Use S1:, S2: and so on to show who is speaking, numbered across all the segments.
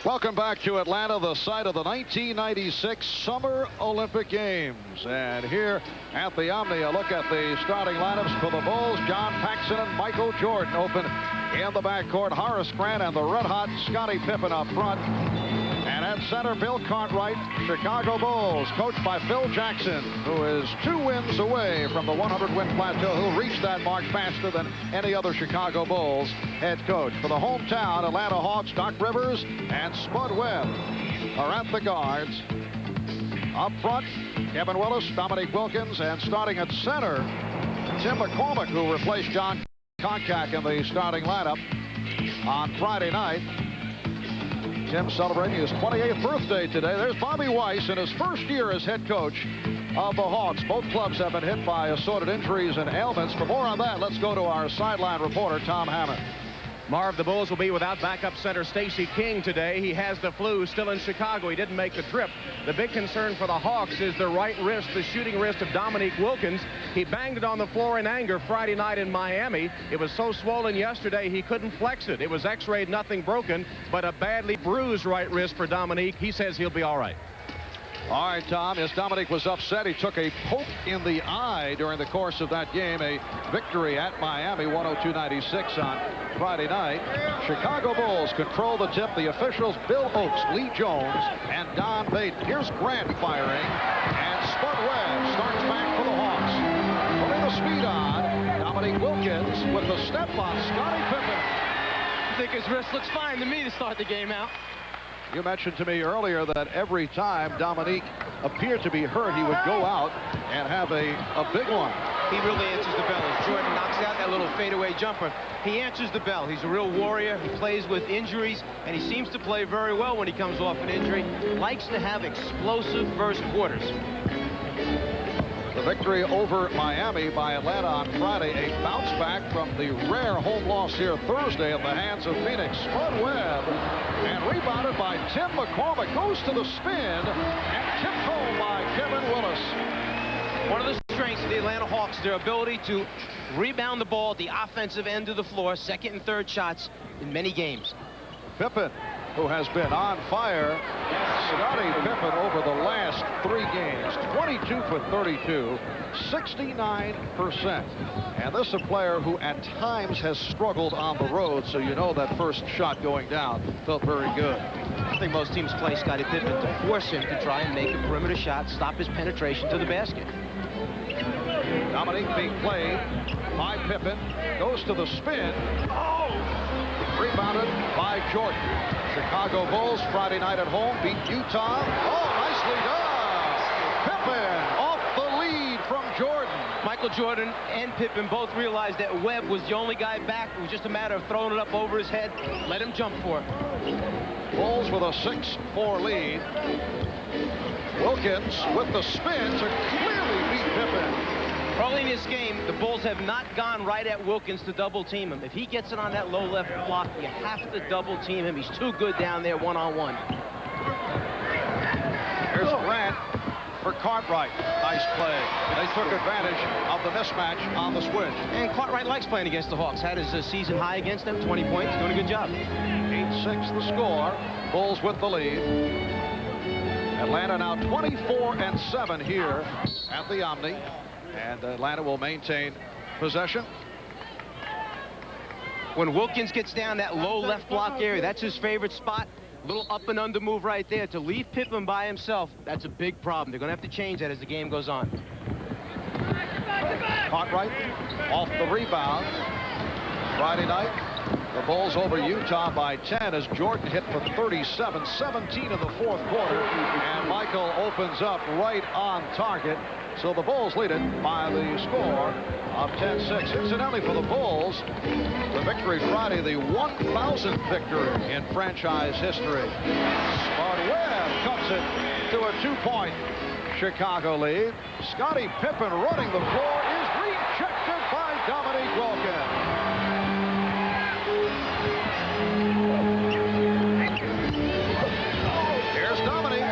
S1: Welcome back to Atlanta, the site of the 1996 Summer Olympic Games. And here at the Omni, a look at the starting lineups for the Bulls. John Paxson and Michael Jordan open in the backcourt. Horace Grant and the red-hot Scottie Pippen up front. And at center, Bill Cartwright, Chicago Bulls, coached by Phil Jackson, who is 2 wins away from the 100-win plateau. Who'll reach that mark faster than any other Chicago Bulls head coach. For the hometown Atlanta Hawks, Doc Rivers and Spud Webb are at the guards. Up front, Kevin Willis, Dominique Wilkins, and starting at center, Tim McCormick, who replaced John Koncak in the starting lineup on Friday night. Tim celebrating his 28th birthday today. There's Bobby Weiss in his first year as head coach of the Hawks. Both clubs have been hit by assorted injuries and ailments. For more on that, let's go to our sideline reporter, Tom Hammond.
S2: Marv, the Bulls will be without backup center Stacey King today. He has the flu, still in Chicago. He didn't make the trip. The big concern for the Hawks is the right wrist, the shooting wrist of Dominique Wilkins. He banged it on the floor in anger Friday night in Miami. It was so swollen yesterday he couldn't flex it. It was x-rayed, nothing broken, but a badly bruised right wrist for Dominique. He says he'll be all right.
S1: All right, Tom, as Dominique was upset, he took a poke in the eye during the course of that game. A victory at Miami, 102-96 on Friday night. Chicago Bulls control the tip. The officials, Bill Oakes, Lee Jones, and Don Bates. Here's Grant firing, and Spud Webb starts back for the Hawks. Putting the speed on, Dominique Wilkins with the step on Scottie Pippen.
S3: I think his wrist looks fine to me to start the game out.
S1: You mentioned to me earlier that every time Dominique appeared to be hurt, he would go out and have a big one.
S3: He really answers the bell. As Jordan knocks out that little fadeaway jumper, he answers the bell. He's a real warrior. He plays with injuries, and he seems to play very well when he comes off an injury. Likes to have explosive first quarters.
S1: The victory over Miami by Atlanta on Friday, a bounce back from the rare home loss here Thursday at the hands of Phoenix. Spud Webb, and rebounded by Tim McCormick, goes to the spin, and tipped home by Kevin Willis.
S3: One of the strengths of the Atlanta Hawks, their ability to rebound the ball at the offensive end of the floor, second and third shots in many games.
S1: Pippen, who has been on fire. Scottie Pippen over the last 3 games, 22 for 32, 69%. And this is a player who at times has struggled on the road, so you know that first shot going down felt very good.
S3: I think most teams play Scottie Pippen to force him to try and make a perimeter shot, stop his penetration to the basket.
S1: Dominique being played by Pippen, goes to the spin. Oh! Rebounded by Jordan. Chicago Bulls Friday night at home beat Utah. Oh, nicely done. Pippen off the lead from Jordan.
S3: Michael Jordan and Pippen both realized that Webb was the only guy back. It was just a matter of throwing it up over his head. Let him jump for it.
S1: Bulls with a 6-4 lead. Wilkins with the spin to clearly beat Pippen.
S3: Early in this game, the Bulls have not gone right at Wilkins to double team him. If he gets it on that low left block, you have to double team him. He's too good down there one-on-one.
S1: Here's Grant for Cartwright. Nice play. They took advantage of the mismatch on the switch.
S3: And Cartwright likes playing against the Hawks. Had his season high against them, 20 points, doing a good job.
S1: 8-6 the score. Bulls with the lead. Atlanta now 24-7 here at the Omni. And Atlanta will maintain possession.
S3: When Wilkins gets down that low left block area, that's his favorite spot. Little up and under move right there. To leave Pippen by himself, that's a big problem. They're going to have to change that as the game goes on.
S1: Cartwright off the rebound. Friday night, the Bulls over Utah by 10 as Jordan hit for 37, 17 in the fourth quarter. And Michael opens up right on target. So the Bulls lead it by the score of 10-6. Incidentally, for the Bulls, the victory Friday, the 1,000th victory in franchise history. Spud Webb cuts it to a 2-point Chicago lead. Scottie Pippen running the floor is rejected by Dominique Wilkins. Here's Dominique.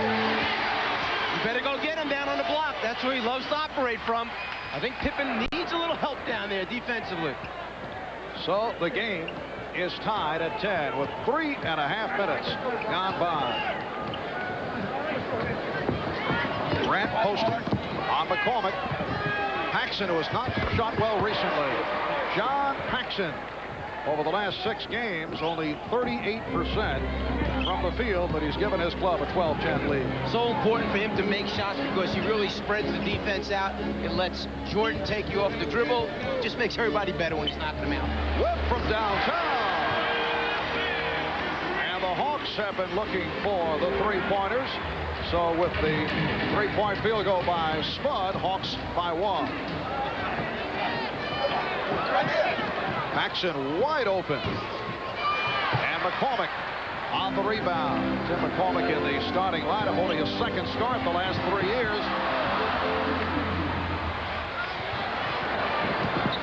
S3: You better go get him down on the block. That's where he loves to operate from. I think Pippen needs a little help down there defensively.
S1: So the game is tied at 10 with 3.5 minutes gone by. Grant posted on McCormick. Paxson, who has not shot well recently. John Paxson, over the last 6 games, only 38% from the field, but he's given his club a 12-10 lead.
S3: So important for him to make shots because he really spreads the defense out. It lets Jordan take you off the dribble. Just makes everybody better when he's knocking them out.
S1: Whip from downtown. And the Hawks have been looking for the three-pointers. So with the three-point field goal by Spud, Hawks by 1. Paxson wide open. And McCormick on the rebound. Tim McCormick in the starting lineup, only a second start the last 3 years.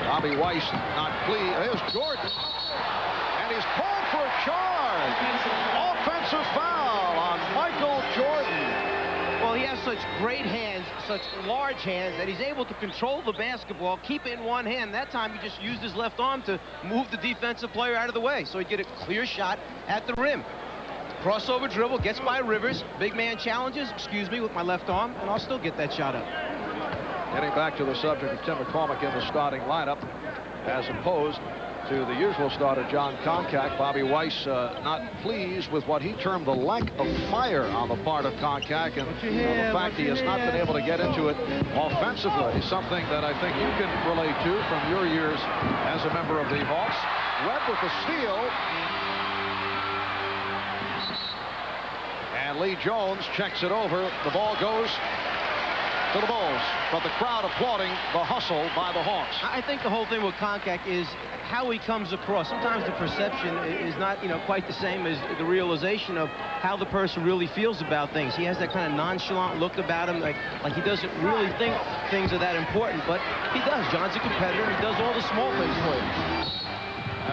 S1: Bobby Weiss not pleased. Here's Jordan. And he's called for a charge. Offensive foul on Michael Jordan.
S3: Well, he has such great hands, such large hands, that he's able to control the basketball, keep it in one hand. That time he just used his left arm to move the defensive player out of the way, so he'd get a clear shot at the rim. Crossover dribble, gets by Rivers. Big man challenges, excuse me, with my left arm, and I'll still get that shot up.
S1: Getting back to the subject of Tim McCormick in the starting lineup, as opposed to the usual starter, John Koncak. Bobby Weiss not pleased with what he termed the lack of fire on the part of Koncak, and the fact he has not been able to get into it offensively, something that I think you can relate to from your years as a member of the Hawks. Webb with the steal. And Lee Jones checks it over. The ball goes to the Bulls, but the crowd applauding the hustle by the Hawks.
S3: I think the whole thing with Koncak is how he comes across. Sometimes the perception is not, quite the same as the realization of how the person really feels about things. He has that kind of nonchalant look about him, like he doesn't really think things are that important, but he does. John's a competitor. He does all the small things for you.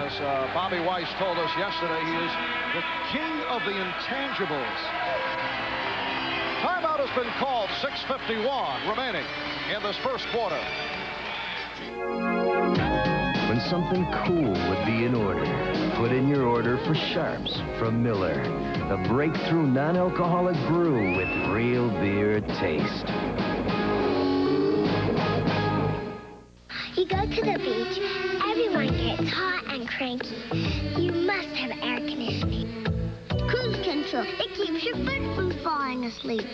S1: As Bobby Weiss told us yesterday, he is the king of the intangibles. Timeout has been called. 6:51 remaining in this first quarter.
S4: When something cool would be in order, put in your order for Sharps from Miller, the breakthrough non-alcoholic brew with real beer taste.
S5: You go to the beach, everyone gets hot and cranky. You must have air conditioning. Cruise control, it keeps your foot from falling asleep.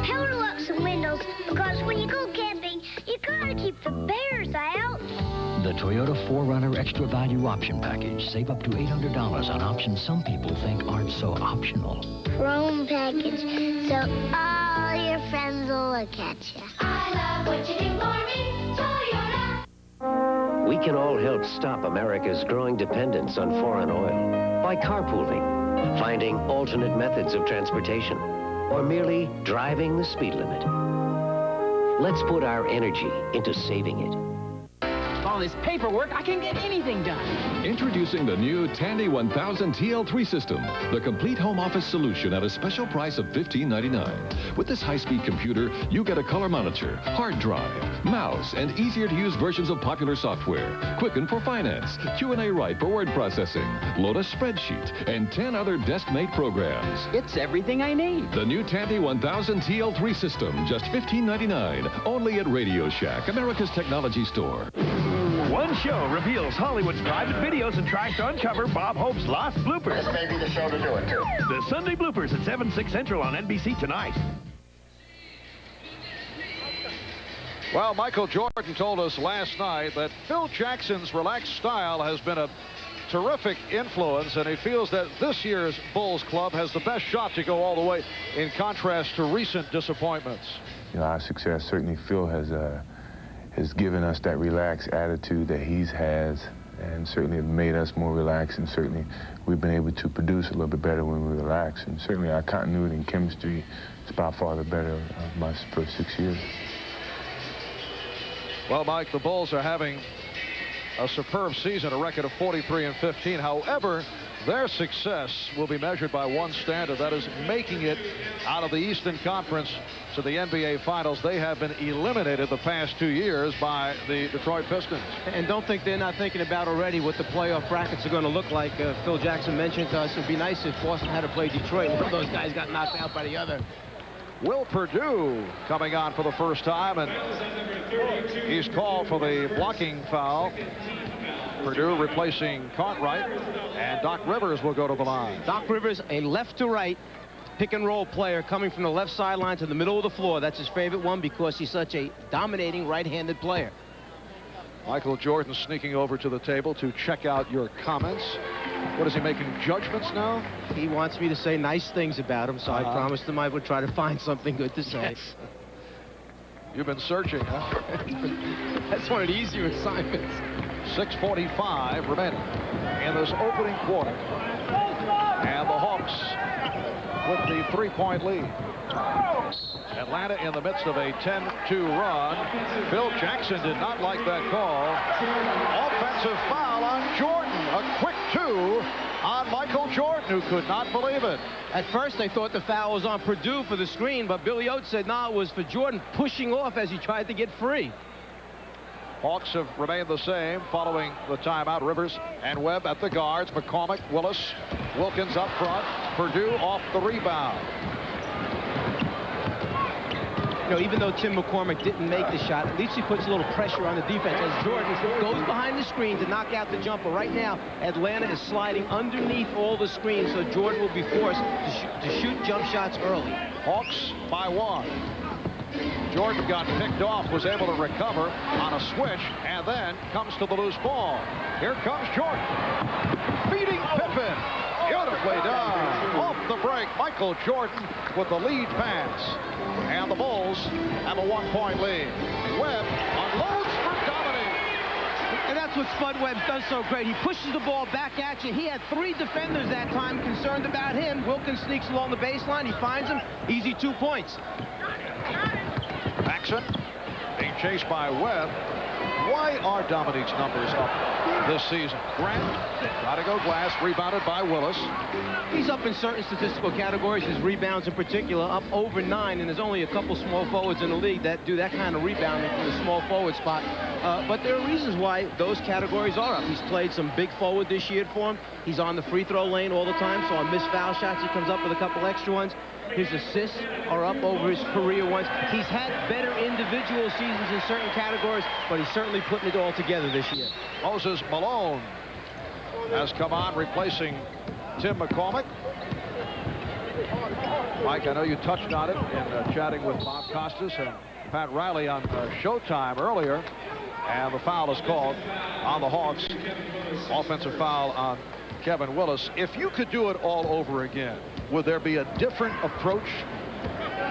S5: Power locks and windows, because when you go camping, you gotta keep the bears out.
S6: The Toyota 4Runner Extra Value Option Package. Save up to $800 on options some people think aren't so optional.
S5: Chrome package, so all your friends will look at you. I love what you do for me, Toyota.
S7: We can all help stop America's growing dependence on foreign oil by carpooling, finding alternate methods of transportation, or merely driving the speed limit. Let's put our energy into saving it.
S8: All this paperwork, I can't get anything done.
S9: Introducing the new Tandy 1000 TL3 system, the complete home office solution at a special price of $15.99. With this high-speed computer, you get a color monitor, hard drive, mouse, and easier-to-use versions of popular software. Quicken for finance, Q&A Write for word processing, load a spreadsheet, and 10 other desk-made programs.
S8: It's everything I need.
S9: The new Tandy 1000 TL3 system, just $15.99, only at Radio Shack, America's technology store.
S10: One show reveals Hollywood's private videos and tries to uncover Bob Hope's lost bloopers.
S11: This may be the show to do it, too.
S10: The Sunday Bloopers at 7, 6 Central on NBC tonight.
S1: Well, Michael Jordan told us last night that Phil Jackson's relaxed style has been a terrific influence, and he feels that this year's Bulls club has the best shot to go all the way, in contrast to recent disappointments.
S12: Our success, certainly Phil has given us that relaxed attitude that he has, and certainly have made us more relaxed, and certainly we've been able to produce a little bit better when we relax, and certainly our continuity and chemistry is by far the better of my first 6 years.
S1: Well, Mike, the Bulls are having a superb season, a record of 43-15. However, Their success will be measured by one standard, that is making it out of the Eastern Conference to the NBA Finals. They have been eliminated the past 2 years by the Detroit Pistons.
S3: And don't think they're not thinking about already what the playoff brackets are going to look like. Phil Jackson mentioned to us it would be nice if Boston had to play Detroit. One of those guys got knocked out by the other.
S1: Will Perdue coming on for the first time, and he's called for the blocking foul. Perdue replacing Cartwright, and Doc Rivers will go to the line.
S3: Doc Rivers, a left to right pick and roll player coming from the left sideline to the middle of the floor. That's his favorite one because he's such a dominating right-handed player.
S1: Michael Jordan sneaking over to the table to check out your comments. What is he making judgments now?
S3: He wants me to say nice things about him, so I promised him I would try to find something good to say.
S1: Yes. You've been searching, huh?
S3: That's one of the easier assignments.
S1: 6:45 remaining in this opening quarter. And the Hawks with the three-point lead. Atlanta in the midst of a 10-2 run. Phil Jackson did not like that call. Offensive foul on Jordan. A quick 2 on Michael Jordan, who could not believe it.
S3: At first, I thought the foul was on Perdue for the screen, but Billy Oates said, no, it was for Jordan pushing off as he tried to get free.
S1: Hawks have remained the same following the timeout. Rivers and Webb at the guards. McCormick, Willis, Wilkins up front. Perdue off the rebound.
S3: You know, even though Tim McCormick didn't make the shot, at least he puts a little pressure on the defense as Jordan goes behind the screen to knock out the jumper. Right now, Atlanta is sliding underneath all the screens, so Jordan will be forced to shoot jump shots early.
S1: Hawks by 1. Jordan got picked off, was able to recover on a switch, and then comes to the loose ball. Here comes Jordan. Beating Pippen. Beautifully done. Off the break, Michael Jordan with the lead pass. And the Bulls have a 1-point lead. Webb unloads for Dominique.
S3: And that's what Spud Webb does so great. He pushes the ball back at you. He had 3 defenders that time concerned about him. Wilkins sneaks along the baseline. He finds him. Easy 2 points.
S1: Paxson being chased by Webb. Why are Dominique's numbers up this season? Grant got to go glass, rebounded by Willis.
S3: He's up in certain statistical categories, his rebounds in particular, up over 9, and there's only a couple small forwards in the league that do that kind of rebounding from the small forward spot. But there are reasons why those categories are up. He's played some big forward this year for him. He's on the free throw lane all the time, so on missed foul shots, he comes up with a couple extra ones. His assists are up over his career ones. He's had better individual seasons in certain categories, but he's certainly putting it all together this year.
S1: Moses Malone has come on, replacing Tim McCormick. Mike, I know you touched on it in chatting with Bob Costas and Pat Riley on Showtime earlier, and the foul is called on the Hawks. Offensive foul on Kevin Willis. If you could do it all over again, would there be a different approach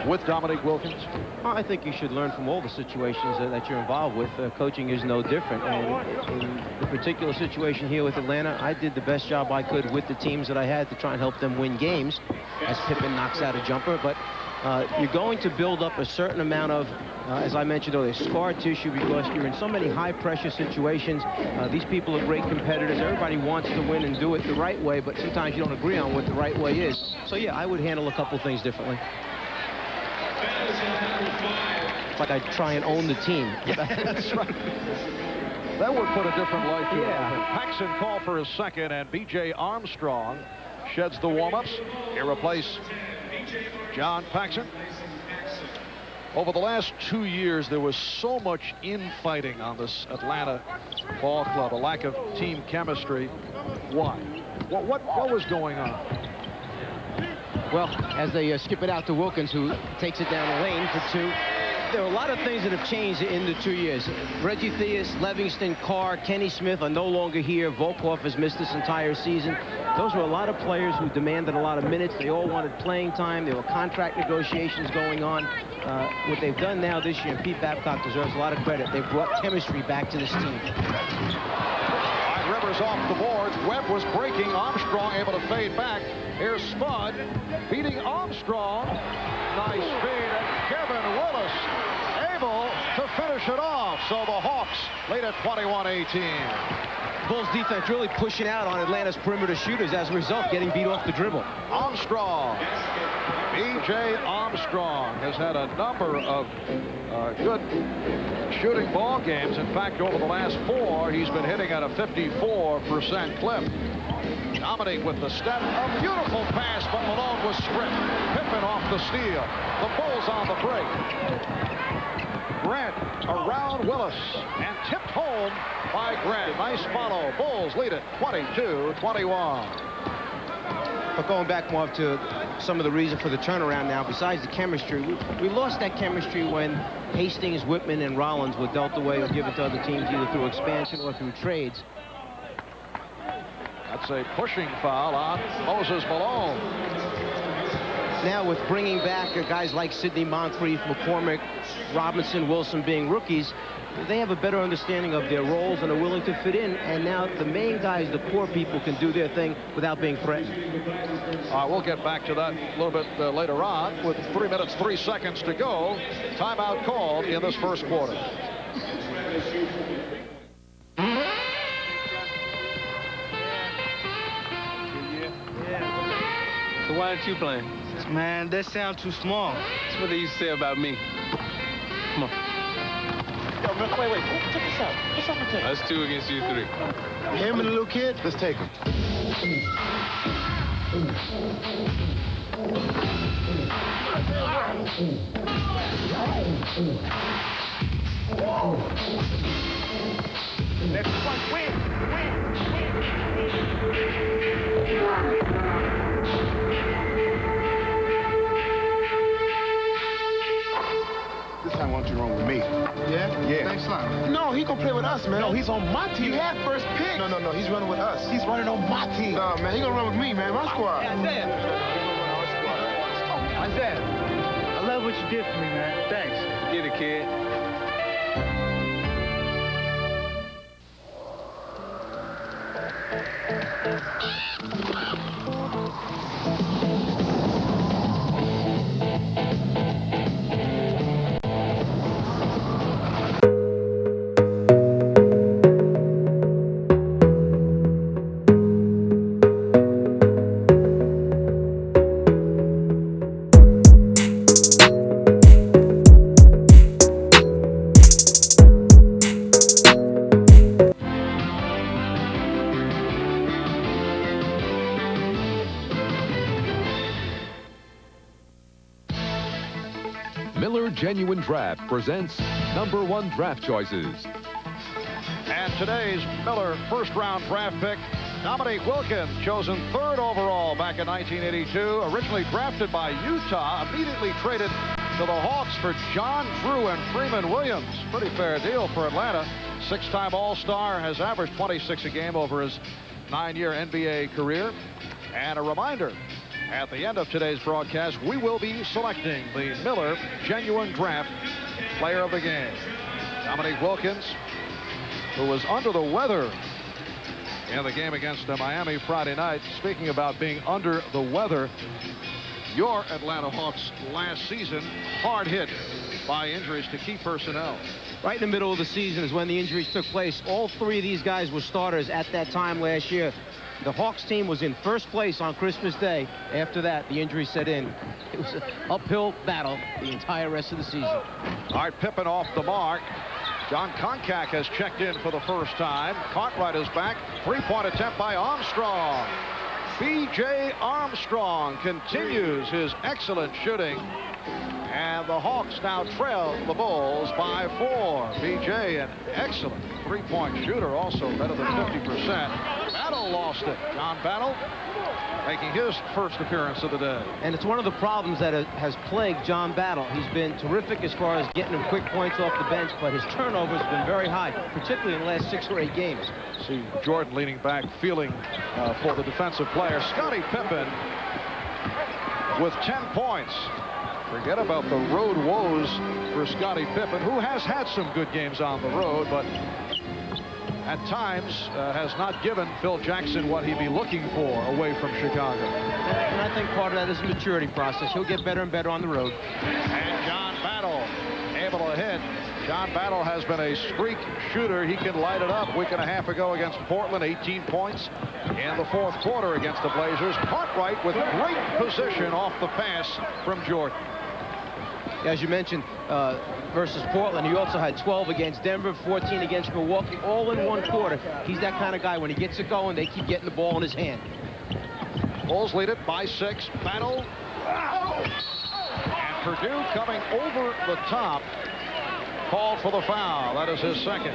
S1: with Dominique Wilkins?
S3: Well, I think you should learn from all the situations that you're involved with. Coaching is no different. And in the particular situation here with Atlanta, I did the best job I could with the teams that I had to try and help them win games as Pippen knocks out a jumper. But you're going to build up a certain amount of, as I mentioned earlier, scar tissue because you're in so many high-pressure situations. These people are great competitors. Everybody wants to win and do it the right way, but sometimes you don't agree on what the right way is. So, yeah, I would handle a couple things differently. It's like I try and own the team.
S1: That's right. That would put a different light to it.
S3: Yeah.
S1: Paxson called for his second, and B.J. Armstrong sheds the warm-ups. He replaced John Paxson. Over the last 2 years, there was so much infighting on this Atlanta ball club, a lack of team chemistry. Why? What was going on?
S3: Well, as they skip it out to Wilkins, who takes it down the lane for 2. There are a lot of things that have changed in the 2 years. Reggie Theus, Livingston, Carr, Kenny Smith are no longer here. Volkov has missed this entire season. Those were a lot of players who demanded a lot of minutes. They all wanted playing time. There were contract negotiations going on. What they've done now this year, and Pete Babcock deserves a lot of credit, they've brought chemistry back to this team.
S1: Rivers off the boards. Webb was breaking. Armstrong able to fade back. Here's Spud beating Armstrong. Nice feed, and Kevin Willis able to finish it off. So the Hawks lead at 21-18.
S3: Bulls defense really pushing out on Atlanta's perimeter shooters, as a result, getting beat off the dribble.
S1: Armstrong. B.J. Armstrong has had a number of good shooting ball games. In fact, over the last 4, he's been hitting at a 54% clip. Dominique with the step. A beautiful pass, but Malone was stripped. Pippen off the steal. The Bulls on the break. Grant around Willis and tipped home by Grant. Nice follow. Bulls lead it 22-21.
S3: But going back, Marv, to some of the reason for the turnaround now, besides the chemistry, we lost that chemistry when Hastings, Whitman, and Rollins were dealt away or given to other teams either through expansion or through trades.
S1: That's a pushing foul on Moses Malone.
S3: Now with bringing back guys like Sidney Moncrief, McCormick, Robinson, Wilson being rookies, they have a better understanding of their roles and are willing to fit in. And now the main guys, the core people, can do their thing without being threatened.
S1: We'll get back to that a little bit later on. With 3 minutes, 3 seconds to go. Timeout called in this first quarter.
S11: So why aren't you playing?
S13: Man, that sounds too small.
S11: That's what they used to say about me. Come on.
S13: Yo, man, wait. Check this out. What's up with that?
S11: That's 2 against you 3.
S13: Him and the little kid?
S14: Let's take him.
S10: Next one, win.
S14: This time, why don't you run with me?
S13: Yeah?
S14: Yeah.
S13: Thanks a lot.
S14: No, he gonna play with us, man.
S13: No, he's on my team.
S14: He had first pick. No, he's running with us.
S13: He's running on my team.
S14: No, man, he gonna run with me, man. My squad.
S13: Isaiah, I love what you did for me, man. Thanks.
S11: Get it, kid.
S9: Genuine Draft presents #1 draft choices.
S1: And today's Miller first-round draft pick, Dominique Wilkins, chosen 3rd overall back in 1982, originally drafted by Utah, immediately traded to the Hawks for John Drew and Freeman Williams. Pretty fair deal for Atlanta. 6-time All-Star, has averaged 26 a game over his 9-year NBA career. And a reminder, at the end of today's broadcast, we will be selecting the Miller Genuine Draft Player of the Game. Dominique Wilkins, who was under the weather in the game against Miami Friday night. Speaking about being under the weather, your Atlanta Hawks last season hard hit by injuries to key personnel.
S3: Right in the middle of the season is when the injuries took place. All 3 of these guys were starters at that time last year. The Hawks team was in first place on Christmas Day. After that, the injury set in. It was an uphill battle the entire rest of the season.
S1: All right, Pippen off the mark. John Koncak has checked in for the first time. Cartwright is back. 3-point attempt by Armstrong. B.J. Armstrong continues his excellent shooting. And the Hawks now trail the Bulls by 4. B.J., an excellent 3-point shooter, also better than 50%. Battle lost it. John Battle making his first appearance of the day.
S3: And it's one of the problems that has plagued John Battle. He's been terrific as far as getting him quick points off the bench, but his turnovers have been very high, particularly in the last 6 or 8 games.
S1: See Jordan leaning back, feeling for the defensive player. Scottie Pippen with 10 points. Forget about the road woes for Scottie Pippen, who has had some good games on the road, but at times has not given Phil Jackson what he'd be looking for away from Chicago.
S3: And I think part of that is a maturity process. He'll get better and better on the road.
S1: And John Battle able to hit John Battle has been a streak shooter. He can light it up. Week and a half ago against Portland, 18 points in the fourth quarter against the Blazers. Cartwright with great position off the pass from Jordan.
S3: As you mentioned, versus Portland, he also had 12 against Denver, 14 against Milwaukee, all in one quarter. He's that kind of guy. When he gets it going, they keep getting the ball in his hand.
S1: Bulls lead it by 6. Battle. And Purdue coming over the top. Called for the foul. That is his second.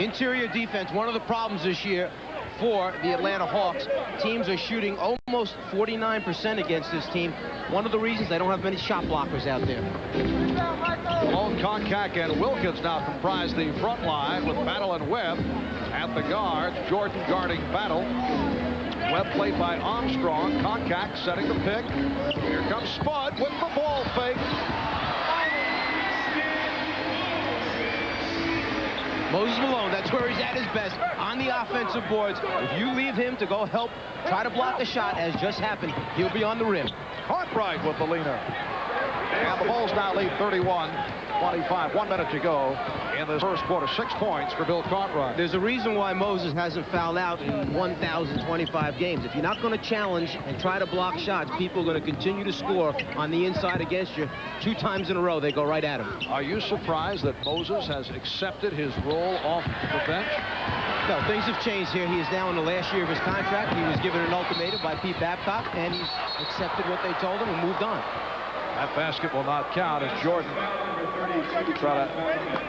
S3: Interior defense, one of the problems this year for the Atlanta Hawks. Teams are shooting almost 49% against this team. One of the reasons they don't have many shot blockers out there.
S1: Malone, Koncak, and Wilkins now comprise the front line with Battle and Webb at the guards. Jordan guarding Battle. Webb played by Armstrong. Koncak setting the pick. Here comes Spud with the ball fake.
S3: Moses Malone, that's where he's at his best, on the offensive boards. If you leave him to go help try to block a shot, as just happened, he'll be on the rim.
S1: Cartwright with the leaner. And the Bulls now lead 31-25. 1 minute to go in the first quarter. 6 points for Bill Cartwright.
S3: There's a reason why Moses hasn't fouled out in 1,025 games. If you're not going to challenge and try to block shots, people are going to continue to score on the inside against you. 2 times in a row, they go right at him.
S1: Are you surprised that Moses has accepted his role off the bench?
S3: No, things have changed here. He is now in the last year of his contract. He was given an ultimatum by Pete Babcock, and he's accepted what they told him and moved on.
S1: That basket will not count as Jordan try to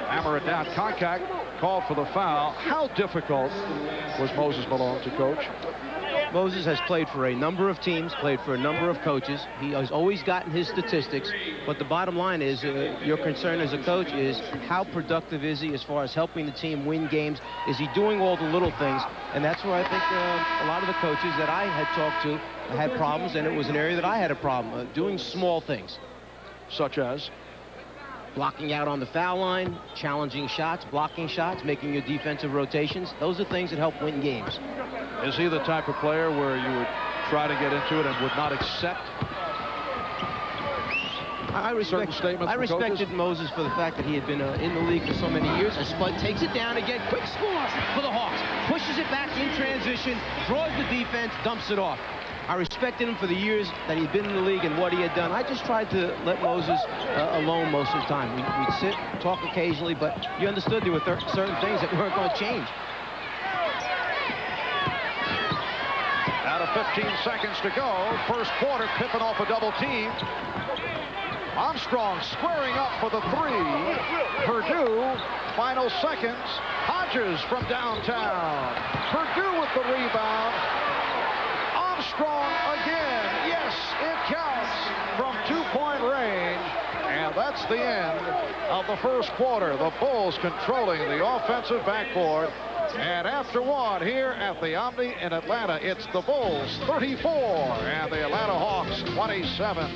S1: hammer it down. Koncak called for the foul. How difficult was Moses Malone to coach?
S3: Moses has played for a number of teams, played for a number of coaches. He has always gotten his statistics, but the bottom line is your concern as a coach is how productive is he as far as helping the team win games? Is he doing all the little things? And that's where I think a lot of the coaches that I had talked to had problems, and it was an area that I had a problem doing small things.
S1: Such as?
S3: Blocking out on the foul line, challenging shots, blocking shots, making your defensive rotations. Those are things that help win games.
S1: Is he the type of player where you would try to get into it and would not accept
S3: I respected Moses for the fact that he had been in the league for so many years. As Spud takes it down again, quick score for the Hawks. Pushes it back in transition, draws the defense, dumps it off. I respected him for the years that he'd been in the league and what he had done. I just tried to let Moses alone most of the time. We'd sit, talk occasionally, but you understood there were certain things that weren't going to change.
S1: Out of 15 seconds to go. First quarter, Pippen off a double team. Armstrong squaring up for the 3. Purdue, final seconds. Hodges from downtown. Purdue with the rebound. Armstrong again. Yes, it counts from 2-point range. And that's the end of the first quarter. The Bulls controlling the offensive backboard. And after 1 here at the Omni in Atlanta, it's the Bulls 34 and the Atlanta Hawks 27.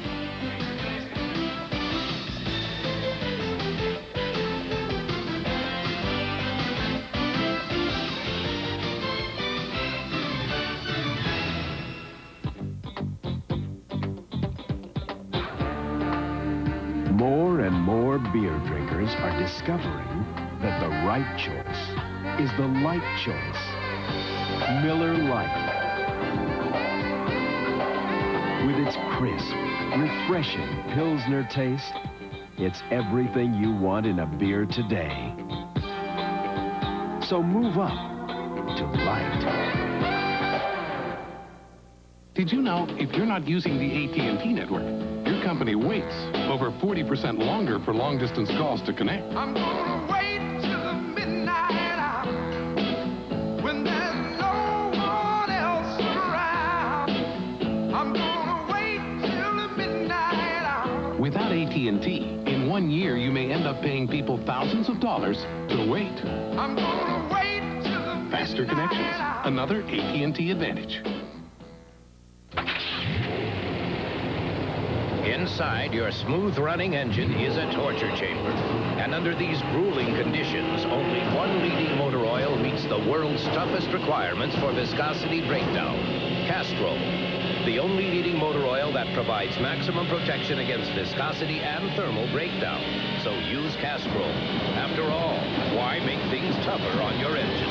S4: More and more beer drinkers are discovering that the right choice is the light choice. Miller Lite. With its crisp, refreshing Pilsner taste, it's everything you want in a beer today. So move up to light.
S15: Did you know if you're not using the AT&T network, your company waits over 40% longer for long-distance calls to connect?
S16: I'm gonna wait till the midnight hour when there's no one else around. I'm gonna wait till the midnight hour.
S15: Without AT&T, in 1 year you may end up paying people thousands of dollars to wait.
S16: I'm gonna wait till the
S15: Faster connections, another AT&T advantage.
S17: Inside your smooth-running engine is a torture chamber. And under these grueling conditions, only one leading motor oil meets the world's toughest requirements for viscosity breakdown. Castrol, the only leading motor oil that provides maximum protection against viscosity and thermal breakdown. So use Castrol. After all, why make things tougher on your engine?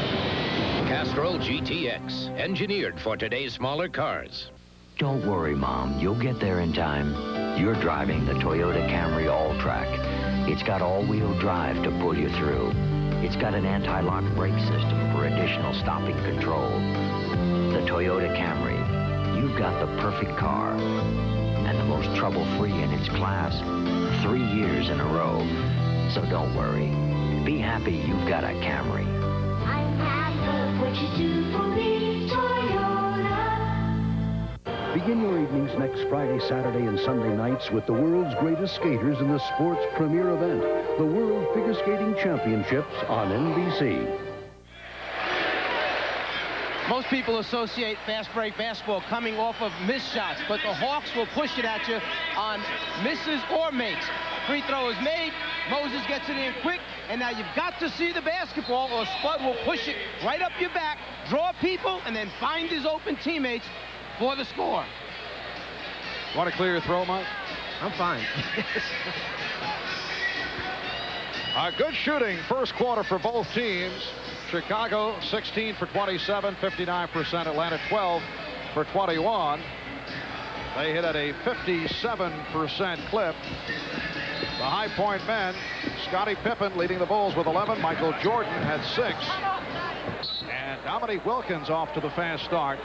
S17: Castrol GTX, engineered for today's smaller cars.
S6: Don't worry, Mom. You'll get there in time. You're driving the Toyota Camry All-Track. It's got all-wheel drive to pull you through. It's got an anti-lock brake system for additional stopping control. The Toyota Camry. You've got the perfect car. And the most trouble-free in its class. 3 years in a row. So don't worry. Be happy you've got a Camry.
S16: I'm happy what you do for me, Toyota.
S18: Begin your evenings next Friday, Saturday, and Sunday nights with the world's greatest skaters in the sport's premier event, the World Figure Skating Championships on NBC.
S3: Most people associate fast break basketball coming off of missed shots, but the Hawks will push it at you on misses or makes. Free throw is made, Moses gets it in quick, and now you've got to see the basketball or Spud will push it right up your back, draw people, and then find his open teammates for the score.
S1: Want to clear your throw, Mike?
S3: I'm fine.
S1: Good shooting first quarter for both teams. Chicago 16 for 27, 59%. Atlanta 12 for 21. They hit at a 57% clip. The High Point men, Scottie Pippen leading the Bulls with 11. Michael Jordan had 6. And Dominique Wilkins off to the fast start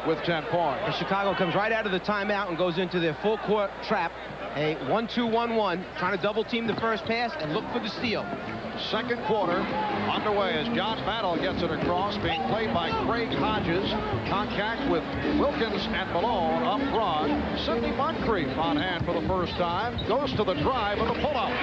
S1: with 10 points.
S3: And Chicago comes right out of the timeout and goes into their full court trap. A 1-2-1-1, trying to double team the first pass and look for the steal.
S1: Second quarter underway as John Battle gets it across, being played by Craig Hodges. Contact with Wilkins and Malone up front. Sidney Moncrief on hand for the first time. Goes to the drive and the pull-up.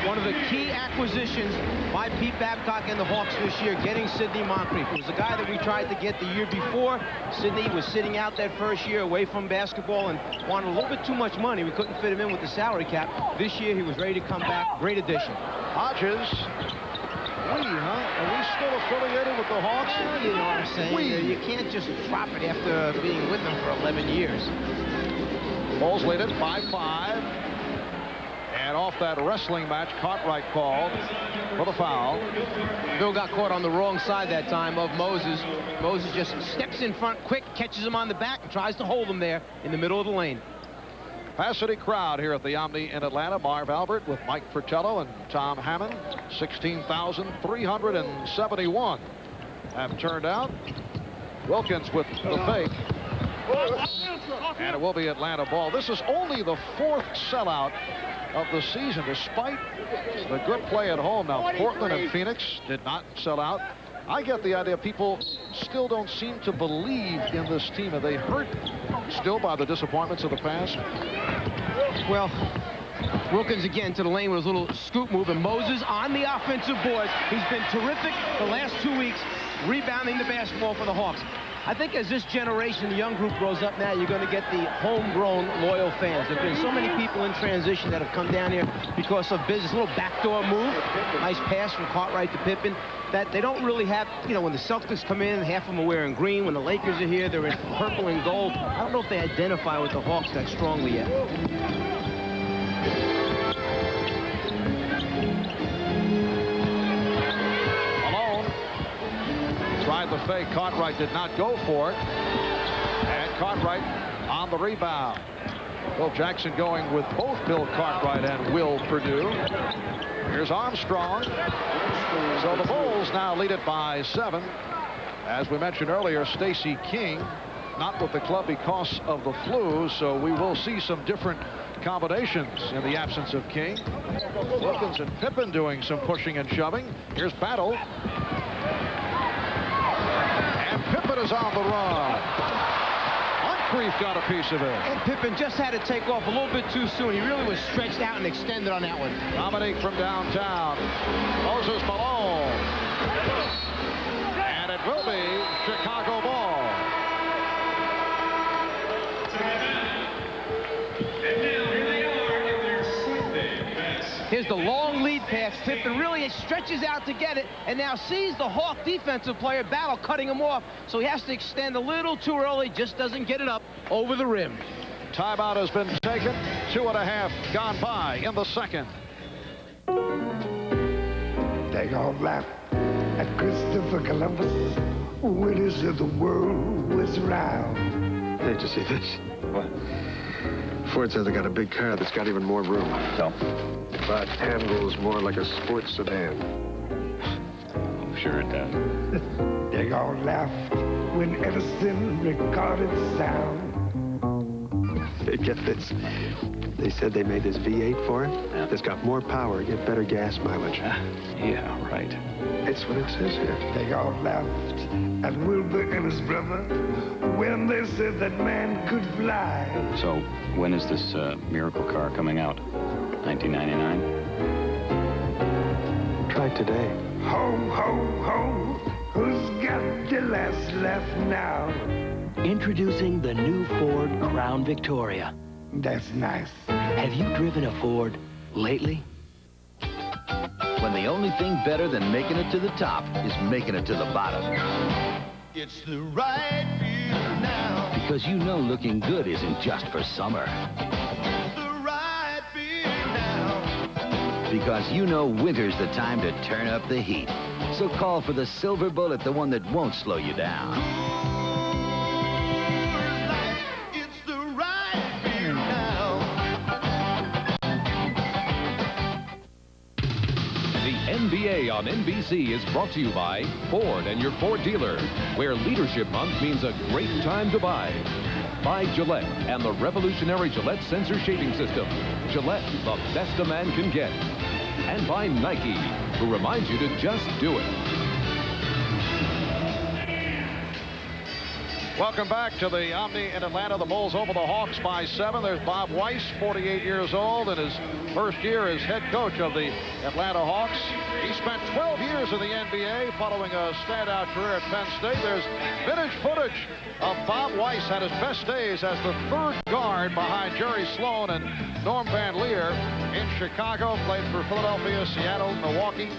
S3: One of the key acquisitions by Pete Babcock and the Hawks this year, getting Sidney Moncrief. It was a guy that we tried to get the year before. Sidney was sitting out that first year away from basketball and wanted a little bit too much money. We couldn't fit him in with the salary cap. This year he was ready to come back. Great addition.
S1: Hodges. Are we still affiliated with the Hawks?
S3: You know what I'm saying? You can't just drop it after being with them for 11 years.
S1: Bulls lead it 5-5. And off that wrestling match, Cartwright called for the foul.
S3: Bill got caught on the wrong side that time of Moses. Moses just steps in front quick, catches him on the back, and tries to hold him there in the middle of the lane.
S1: Capacity crowd here at the Omni in Atlanta. Marv Albert with Mike Fratello and Tom Hammond. 16,371 have turned out. Wilkins with the fake. And it will be Atlanta ball. This is only the 4th sellout of the season, despite the good play at home. Now, Portland and Phoenix did not sell out. I get the idea people still don't seem to believe in this team. Are they hurt still by the disappointments of the past?
S3: Well, Wilkins again to the lane with his little scoop move, and Moses on the offensive boards. He's been terrific the last 2 weeks, rebounding the basketball for the Hawks. I think as this generation, the young group grows up now, you're going to get the homegrown loyal fans. There have been so many people in transition that have come down here because of business. A little backdoor move, nice pass from Cartwright to Pippen, that they don't really have, you know, when the Celtics come in, half of them are wearing green. When the Lakers are here, they're in purple and gold. I don't know if they identify with the Hawks that strongly yet.
S1: Tried the fake. Cartwright did not go for it. And Cartwright on the rebound. Will Jackson going with both Bill Cartwright and Will Perdue. Here's Armstrong. So the Bulls now lead it by 7. As we mentioned earlier, Stacey King not with the club because of the flu, so we will see some different combinations in the absence of King. Wilkins and Pippen doing some pushing and shoving. Here's Battle. And Pippen is on the run. Moncrief got a piece of it.
S3: And Pippen just had to take off a little bit too soon. He really was stretched out and extended on that one.
S1: Dominique from downtown. Moses Malone. And it will be Chicago ball.
S3: Here's the long lead pass. Pippen really stretches out to get it, and now sees the Hawk defensive player Battle cutting him off, so he has to extend a little too early, just doesn't get it up over the rim.
S1: Timeout has been taken. 2.5 gone by in the second.
S19: They all laughed at Christopher Columbus when he said the world was round.
S20: Hey, did you see this? What? Ford says they got a big car that's got even more room. So? But handles more like a sports sedan.
S11: I'm sure it does.
S19: They all laughed when Edison recorded sound.
S20: Hey, get this. They said they made this V8 for it. It's got more power, get better gas mileage.
S11: Yeah, right.
S20: It's what it says here.
S19: They all laughed at Wilbur and his brother when they said that man could fly.
S11: So, when is this miracle car coming out? 1999?
S20: Try today.
S19: Ho, ho, ho, who's got the last laugh now?
S21: Introducing the new Ford Crown Victoria.
S19: That's nice.
S21: Have you driven a Ford lately?
S22: When the only thing better than making it to the top is making it to the bottom.
S16: It's the right feeling now.
S22: Because you know looking good isn't just for summer.
S16: The right feeling now.
S22: Because you know winter's the time to turn up the heat. So call for the Silver Bullet, the one that won't slow you down.
S9: NBA on NBC is brought to you by Ford and your Ford dealer, where Leadership Month means a great time to buy. By Gillette and the revolutionary Gillette Sensor Shaving System. Gillette, the best a man can get. And by Nike, who reminds you to just do it.
S1: Welcome back to the Omni in Atlanta. The Bulls over the Hawks by 7. There's Bob Weiss, 48 years old, in his first year as head coach of the Atlanta Hawks. He spent 12 years in the NBA following a standout career at Penn State. There's vintage footage of Bob Weiss at his best days as the third guard behind Jerry Sloan and Norm Van Leer in Chicago. Played for Philadelphia, Seattle, Milwaukee,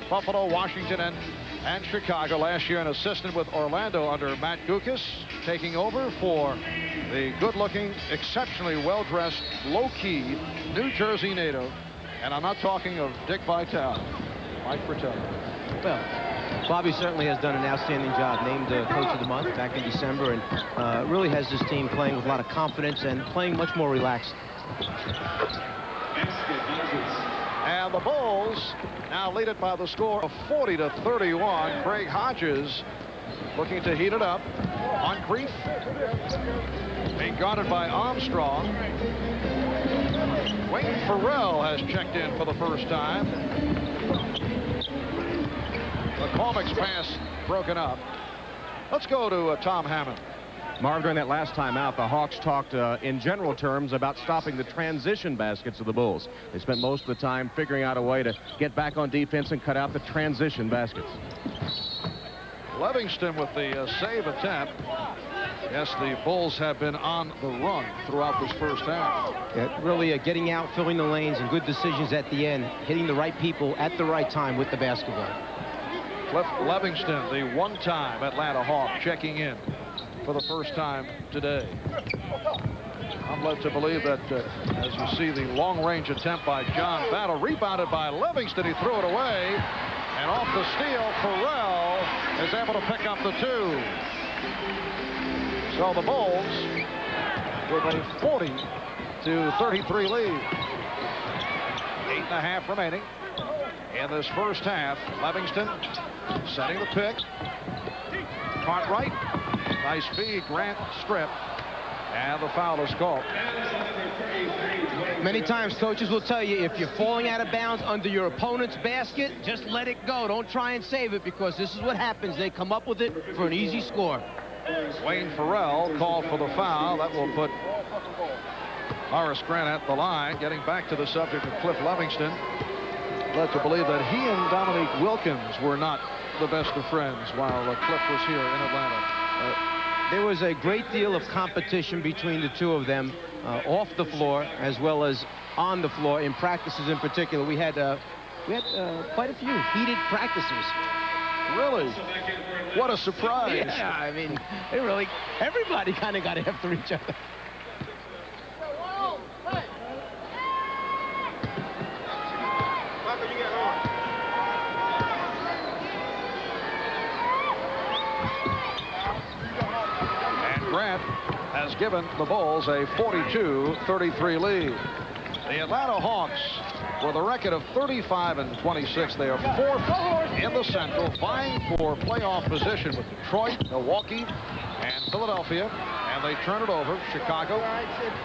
S1: Buffalo, Washington, and Chicago. Last year an assistant with Orlando under Matt Gukas, taking over for the good-looking, exceptionally well-dressed, low-key New Jersey native. And I'm not talking of Dick Vitale, Mike Fratello.
S3: Well, Bobby certainly has done an outstanding job, named Coach of the Month back in December, and really has this team playing with a lot of confidence and playing much more relaxed.
S1: And the Bulls now lead it by the score of 40-31. Craig Hodges looking to heat it up. Moncrief being guarded by Armstrong. Wayne Farrell has checked in for the first time. McCormick's pass broken up. Let's go to Tom Hammond.
S2: Marv, during that last time out, the Hawks talked in general terms about stopping the transition baskets of the Bulls. They spent most of the time figuring out a way to get back on defense and cut out the transition baskets.
S1: Livingston with the save attempt. Yes, the Bulls have been on the run throughout this first half.
S3: Yeah, really getting out, filling the lanes, and good decisions at the end, hitting the right people at the right time with the basketball.
S1: Cliff Livingston, the one-time Atlanta Hawk, checking in for the first time today. I'm led to believe that as you see the long-range attempt by John Battle, rebounded by Livingston, he threw it away, and off the steal, Farrell is able to pick up the 2. So the Bulls with a 40-33 lead. 8.5 remaining in this first half. Livingston setting the pick. Cartwright. Nice feed. Grant strip. And the foul is called.
S3: Many times coaches will tell you, if you're falling out of bounds under your opponent's basket, just let it go. Don't try and save it, because this is what happens. They come up with it for an easy score.
S1: Wayne Farrell called for the foul. That will put Horace Grant at the line. Getting back to the subject of Cliff Livingston, led to believe that he and Dominique Wilkins were not the best of friends while Cliff was here in Atlanta.
S3: There was a great deal of competition between the two of them off the floor as well as on the floor, in practices in particular. We had We had quite a few heated practices.
S1: Really? What a surprise.
S3: Yeah, I mean, everybody kind of got after each other.
S1: And Grant has given the Bulls a 42-33 lead. The Atlanta Hawks, with a record of 35-26, they are fourth in the Central, vying for playoff position with Detroit, Milwaukee, and Philadelphia. And they turn it over. Chicago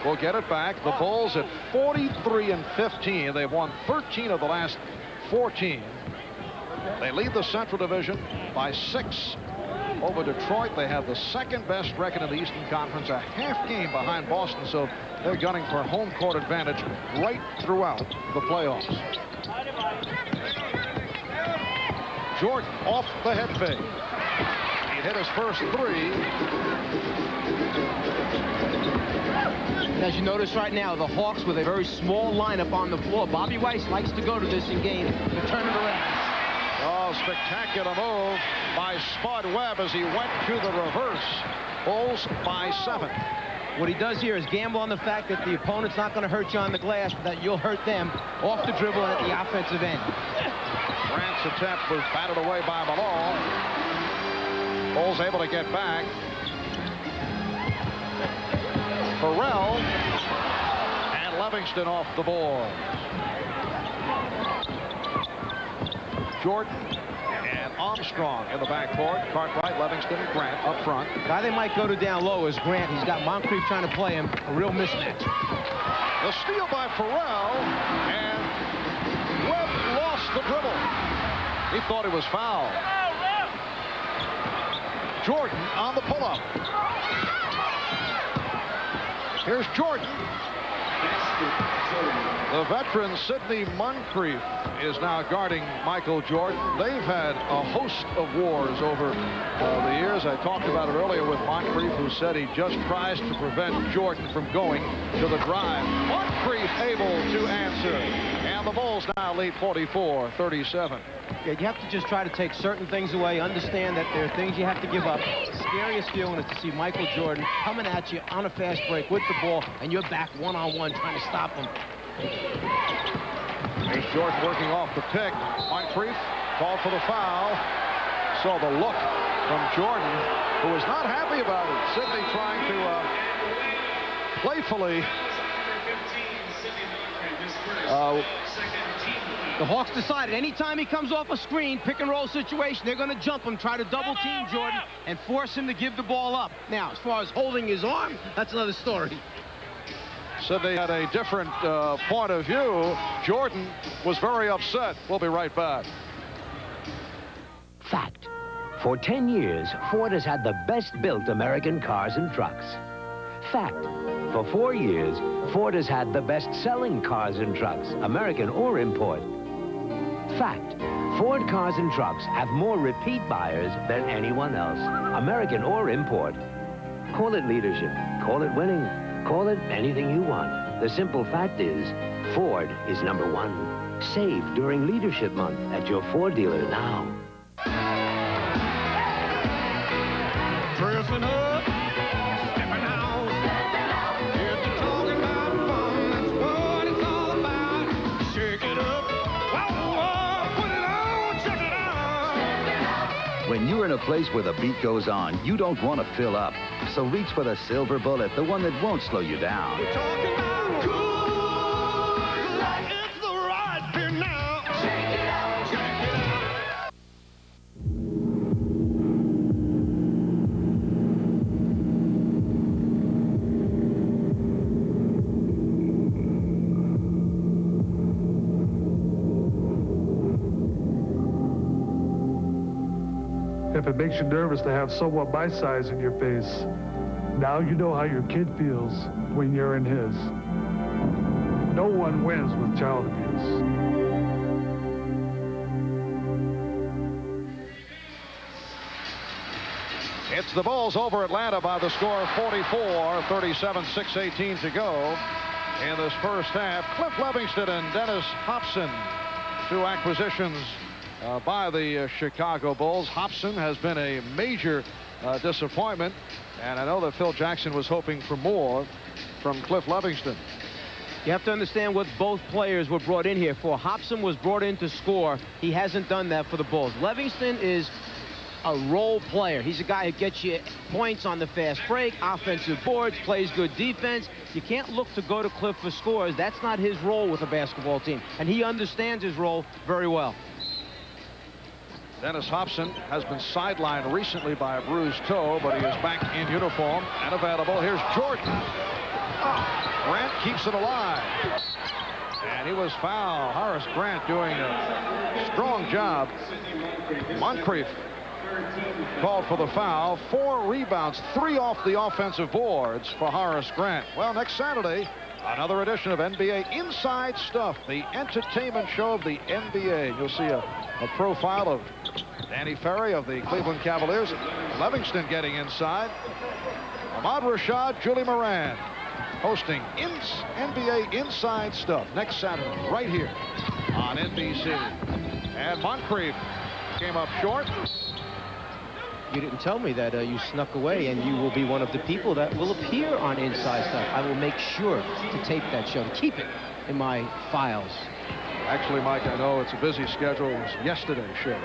S1: will get it back. The Bulls at 43-15. They've won 13 of the last 14. They lead the Central Division by 6 over Detroit. They have the second best record in the Eastern Conference, a half game behind Boston, so they're gunning for home court advantage right throughout the playoffs. Jordan off the head fake. He hit his first three.
S3: As you notice right now, the Hawks with a very small lineup on the floor. Bobby Weiss likes to go to this in game to turn it around.
S1: Oh, spectacular move by Spud Webb as he went to the reverse. Bulls by 7.
S3: What he does here is gamble on the fact that the opponent's not going to hurt you on the glass, but that you'll hurt them off the dribble and at the offensive end.
S1: Grant's attempt was batted away by Malone. Bulls able to get back. Farrell and Livingston off the board. Jordan and Armstrong in the backcourt. Cartwright, Livingston, and Grant up front.
S3: The guy they might go to down low is Grant. He's got Moncrief trying to play him. A real mismatch.
S1: The steal by Farrell, and Webb lost the dribble. He thought he was fouled. Jordan on the pull-up. Here's Jordan. The veteran Sidney Moncrief is now guarding Michael Jordan. They've had a host of wars over the years. I talked about it earlier with Moncrief, who said he just tries to prevent Jordan from going to the drive. Moncrief able to answer. And the Bulls now lead 44-37.
S3: Yeah, you have to just try to take certain things away. Understand that there are things you have to give up. The scariest feeling is to see Michael Jordan coming at you on a fast break with the ball, and you're back one-on-one trying to stop him.
S1: Here's Jordan working off the pick. Moncrief called for the foul. Saw the look from Jordan, who was not happy about it. Sidney trying to playfully
S3: the Hawks decided anytime he comes off a screen, pick and roll situation, they're going to jump him, try to double team Jordan, and force him to give the ball up. Now, as far as holding his arm, that's another story.
S1: Sidney had a different point of view. Jordan was very upset. We'll be right back.
S5: Fact. For 10 years, Ford has had the best-built American cars and trucks. Fact. For 4 years, Ford has had the best-selling cars and trucks, American or import. Fact. Ford cars and trucks have more repeat buyers than anyone else, American or import. Call it leadership. Call it winning. Call it anything you want. The simple fact is, Ford is #1. Save during Leadership Month at your Ford dealer now.
S16: Dressing up, stepping out. If you're talking about fun, that's what it's all about. Shake it up, wow, put it on, check it out.
S22: When you're in a place where the beat goes on, you don't want to fill up. So reach for the silver bullet, the one that won't slow you down.
S16: We're talking about cool, like it's the right beer now. Shake it out, shake it out.
S7: If it makes you nervous to have someone my size in your face, now you know how your kid feels when you're in his. No one wins with child abuse.
S1: It's the Bulls over Atlanta by the score of 44-37, 6:18 to go in this first half. Cliff Livingston and Dennis Hobson 2 acquisitions by the Chicago Bulls. Hobson has been a major disappointment, and I know that Phil Jackson was hoping for more from Cliff Livingston.
S3: You have to understand what both players were brought in here for. Hobson was brought in to score. He hasn't done that for the Bulls. Livingston is a role player. He's a guy who gets you points on the fast break, offensive boards, plays good defense. You can't look to go to Cliff for scores. That's not his role with a basketball team, and he understands his role very well.
S1: Dennis Hobson has been sidelined recently by a bruised toe, but he is back in uniform and available. Here's Jordan. Grant keeps it alive. And he was fouled. Horace Grant doing a strong job. Moncrief called for the foul. 4 rebounds, 3 off the offensive boards for Horace Grant. Well, next Saturday, another edition of NBA Inside Stuff, the entertainment show of the NBA. You'll see a profile of Danny Ferry of the Cleveland Cavaliers. Livingston getting inside. Ahmad Rashad, Julie Moran hosting NBA Inside Stuff next Saturday right here on NBC. And Moncrief came up short.
S3: You didn't tell me that you snuck away, and you will be one of the people that will appear on Inside Stuff. I will make sure to tape that show, to keep it in my files.
S1: Actually, Mike, I know it's a busy schedule. It was yesterday's show.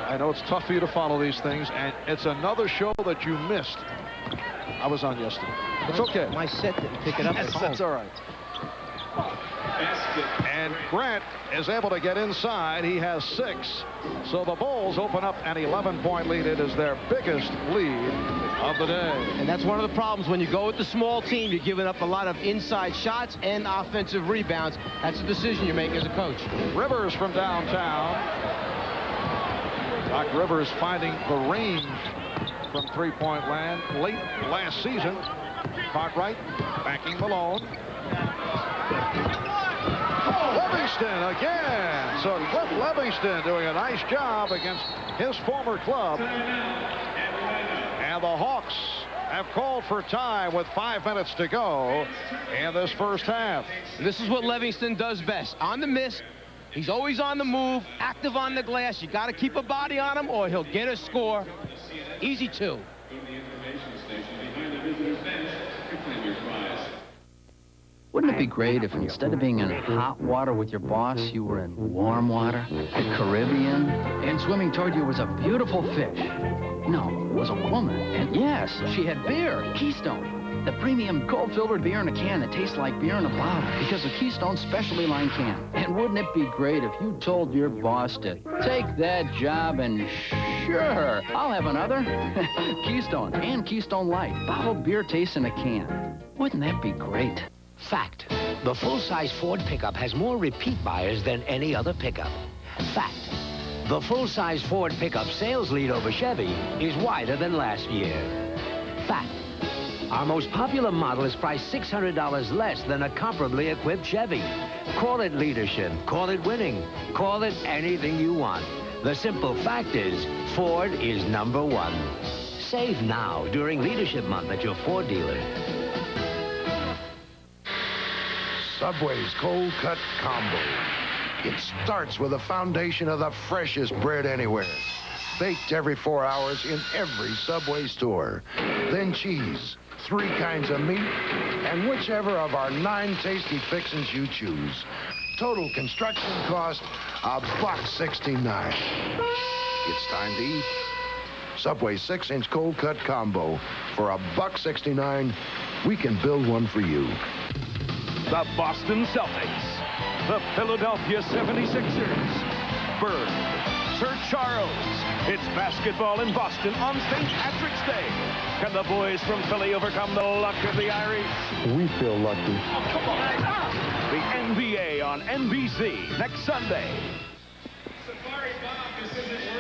S1: I know it's tough for you to follow these things, and it's another show that you missed. I was on yesterday. It's okay.
S3: My set didn't pick it up at home.
S1: That's all right. And Grant is able to get inside. He has 6. So the Bulls open up an 11-point lead. It is their biggest lead of the day.
S3: And that's one of the problems when you go with the small team. You're giving up a lot of inside shots and offensive rebounds. That's a decision you make as a coach.
S1: Rivers from downtown. Doc Rivers finding the range from 3-point land late last season. Cartwright backing Malone. Livingston again. So Cliff Livingston doing a nice job against his former club. And the Hawks have called for time with 5 minutes to go in this first half.
S3: This is what Livingston does best. On the miss, he's always on the move, active on the glass. You got to keep a body on him or he'll get a score. Easy 2.
S8: Wouldn't it be great if instead of being in hot water with your boss, you were in warm water, the Caribbean, and swimming toward you was a beautiful fish? No, it was a woman. And yes, she had beer, Keystone. The premium cold-filtered beer in a can that tastes like beer in a bottle because of Keystone's specialty line can. And wouldn't it be great if you told your boss to take that job and sure, I'll have another. Keystone and Keystone Light, bottled beer taste in a can. Wouldn't that be great?
S5: Fact, the full-size Ford pickup has more repeat buyers than any other pickup. Fact, the full-size Ford pickup sales lead over Chevy is wider than last year. Fact, our most popular model is priced $600 less than a comparably equipped Chevy. Call it leadership, call it winning, call it anything you want. The simple fact is, Ford is #1. Save now during Leadership Month at your Ford dealer.
S12: Subway's Cold Cut Combo. It starts with a foundation of the freshest bread anywhere. Baked every 4 hours in every Subway store. Then cheese, 3 kinds of meat, and whichever of our 9 tasty fixings you choose. Total construction cost, $1.69. It's time to eat. Subway 6-inch Cold Cut Combo. For $1.69, we can build one for you.
S10: The Boston Celtics, the Philadelphia 76ers, Bird, Sir Charles. It's basketball in Boston on St. Patrick's Day. Can the boys from Philly overcome the luck of the Irish?
S7: We feel lucky.
S10: Oh, come on. The NBA on NBC next Sunday.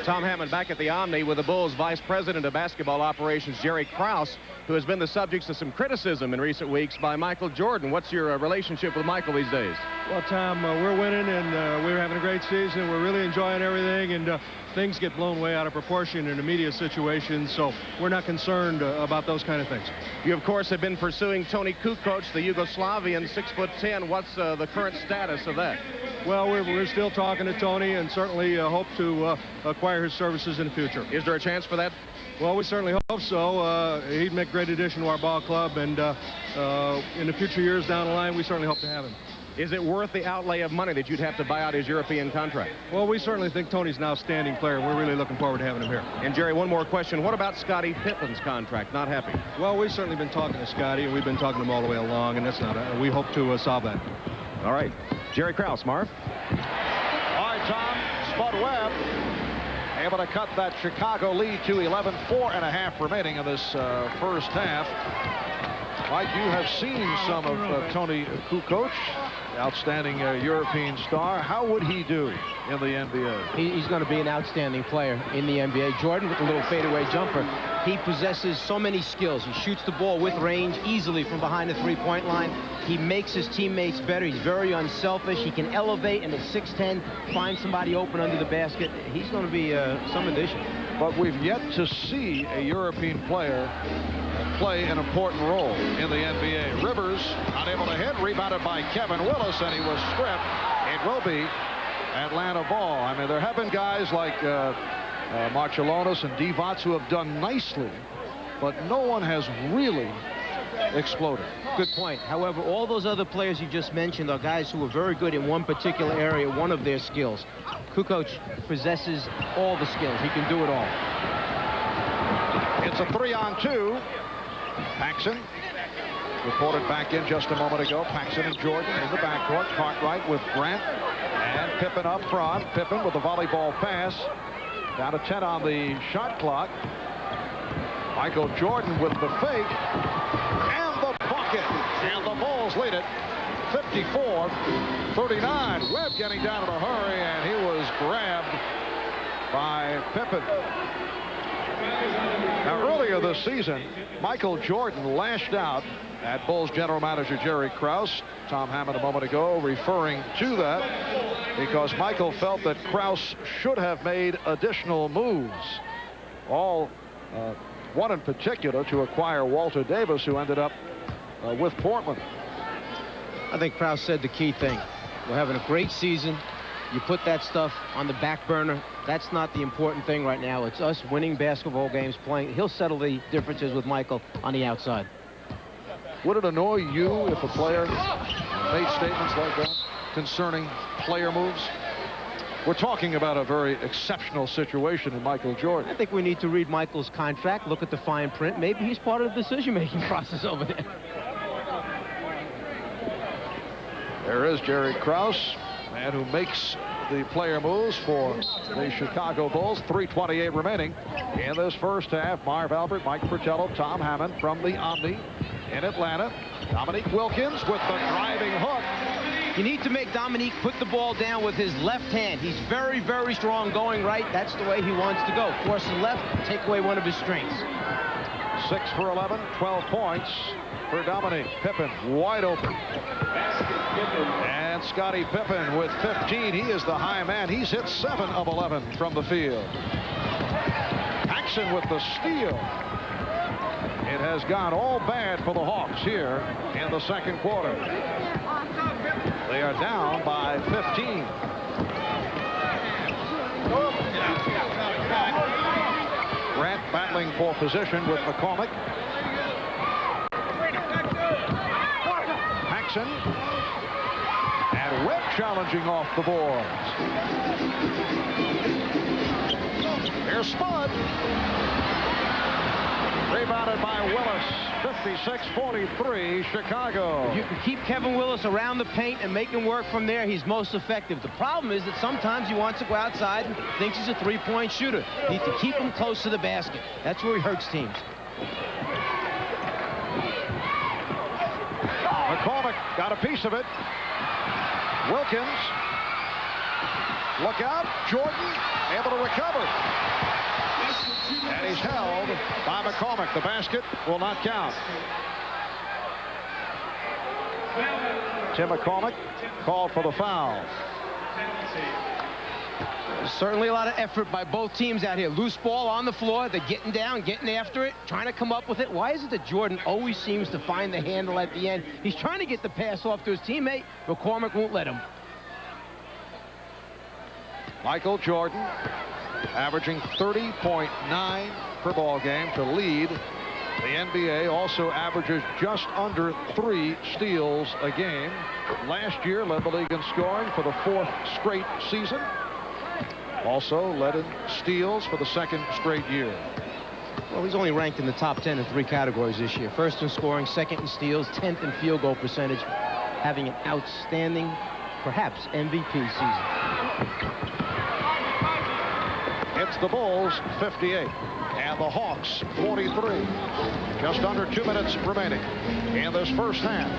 S2: Tom Hammond back at the Omni with the Bulls Vice President of Basketball Operations, Jerry Krause, who has been the subject of some criticism in recent weeks by Michael Jordan. What's your relationship with Michael these days?
S23: Well, Tom, we're winning, and we're having a great season. We're really enjoying everything, and things get blown way out of proportion in the media situations, so we're not concerned about those kind of things.
S2: You, of course, have been pursuing Tony Kukoc, the Yugoslavian, 6'10". What's the current status of that?
S23: Well, we're still talking to Tony and certainly hope to acquire his services in the future.
S2: Is there a chance for that?
S23: Well, we certainly hope so. He'd make a great addition to our ball club, and in the future years down the line, we certainly hope to have him.
S2: Is it worth the outlay of money that you'd have to buy out his European contract?
S23: Well, we certainly think Tony's an outstanding player, and we're really looking forward to having him here.
S2: And, Jerry, one more question. What about Scottie Pippen's contract? Not happy?
S23: Well, we've certainly been talking to Scotty, and we've been talking to him all the way along, and that's not we hope to solve that.
S2: All right. Jerry Krause, Marv.
S1: All right, Tom. Spud Webb able to cut that Chicago lead to 11, 4.5 remaining in this first half. Mike, you have seen some of Tony Kukoc, outstanding European star. How would he do in the NBA?
S3: He's going to be an outstanding player in the NBA. Jordan with a little fadeaway jumper. He possesses so many skills. He shoots the ball with range easily from behind the three-point line. He makes his teammates better. He's very unselfish. He can elevate and at 6'10", find somebody open under the basket. He's going to be some addition.
S1: But we've yet to see a European player play an important role in the NBA. Rivers unable to hit, rebounded by Kevin Willis, and he was stripped. It will be Atlanta ball. I mean, there have been guys like Marciulionis and Divac who have done nicely, but no one has really exploded.
S3: Good point. However, all those other players you just mentioned are guys who are very good in one particular area, one of their skills. Kukoc possesses all the skills. He can do it all.
S1: It's a 3-on-2. Paxson reported back in just a moment ago. Paxson and Jordan in the backcourt. Cartwright with Grant and Pippen up front. Pippen with the volleyball pass. Down to 10 on the shot clock. Michael Jordan with the fake. And the bucket. And the Bulls lead it 54-39. Webb getting down in a hurry, and he was grabbed by Pippen. Now, earlier this season, Michael Jordan lashed out at Bulls general manager Jerry Krause. Tom Hammond a moment ago referring to that because Michael felt that Krause should have made additional moves. One in particular to acquire Walter Davis, who ended up with Portland.
S3: I think Krause said the key thing. We're having a great season. You put that stuff on the back burner. That's not the important thing right now. It's us winning basketball games, playing. He'll settle the differences with Michael on the outside.
S1: Would it annoy you if a player made statements like that concerning player moves? We're talking about a very exceptional situation in Michael Jordan.
S3: I think we need to read Michael's contract, look at the fine print. Maybe he's part of the decision-making process over there.
S1: There is Jerry Krause, man who makes the player moves for the Chicago Bulls. 3:28 remaining in this first half. Marv Albert, Mike Fratello, Tom Hammond from the Omni in Atlanta. Dominique Wilkins with the driving hook.
S3: You need to make Dominique put the ball down with his left hand. He's very, very strong going right. That's the way he wants to go. Force the left, take away one of his strengths.
S1: 6 for 11, 12 points for Dominique. Pippen wide open. And Scottie Pippen with 15. He is the high man. He's hit 7 of 11 from the field. Paxson with the steal. It has gone all bad for the Hawks here in the second quarter. They are down by 15. Grant battling for position with McCormick. Paxson. And Webb challenging off the boards. Here's Spud. Rebounded by Willis. 56-43 Chicago.
S3: If you can keep Kevin Willis around the paint and make him work from there, he's most effective. The problem is that sometimes he wants to go outside and thinks he's a three-point shooter. You need to keep him close to the basket. That's where he hurts teams.
S1: McCormick got a piece of it. Wilkins. Look out. Jordan able to recover. And he's held by McCormick. The basket will not count. Tim McCormick called for the foul.
S3: There's certainly a lot of effort by both teams out here. Loose ball on the floor. They're getting down, getting after it, trying to come up with it. Why is it that Jordan always seems to find the handle at the end? He's trying to get the pass off to his teammate. McCormick won't let him.
S1: Michael Jordan averaging 30.9 per ball game to lead the NBA. Also averages just under 3 steals a game. Last year led the league in scoring for the 4th straight season. Also led in steals for the 2nd straight year.
S3: Well, he's only ranked in the top 10 in 3 categories this year. 1st in scoring, 2nd in steals, 10th in field goal percentage, having an outstanding, perhaps MVP season.
S1: It's the Bulls 58 and the Hawks 43. Just under 2 minutes remaining in this first half.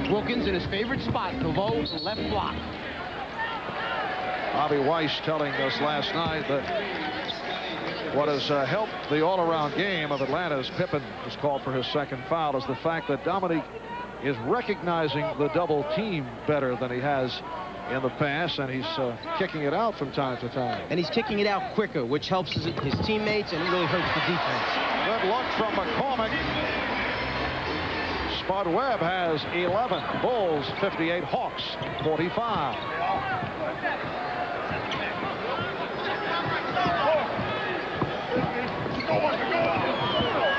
S3: Wilkins in his favorite spot, the low left block.
S1: Bobby Weiss telling us last night that what has helped the all-around game of Atlanta, as Pippen was called for his 2nd foul, is the fact that Dominique is recognizing the double team better than he has in the past, and he's kicking it out from time to time.
S3: And he's kicking it out quicker, which helps his teammates, and it really hurts the defense.
S1: Good luck from McCormick. Spud Webb has 11. Bulls 58, Hawks 45.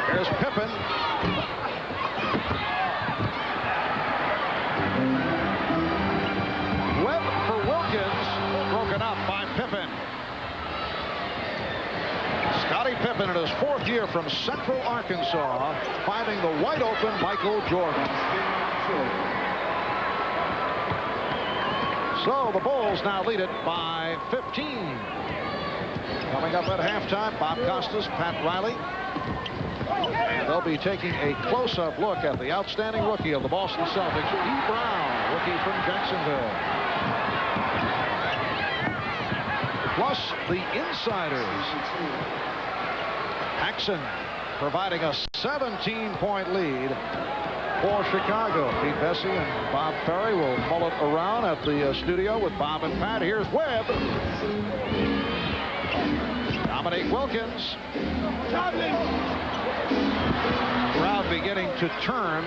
S1: Here's Pippen. Webb for Wilkins, broken up by Pippen. Scottie Pippen in his 4th year from Central Arkansas, finding the wide open Michael Jordan. So the Bulls now lead it by 15. Coming up at halftime, Bob Costas, Pat Riley. And they'll be taking a close-up look at the outstanding rookie of the Boston Celtics, D. Brown, rookie from Jacksonville. Plus the insiders. Paxson providing a 17-point lead for Chicago. Pete Bessie and Bob Ferry will mull it around at the studio with Bob and Pat. Here's Webb. Dominique Wilkins. Crowd beginning to turn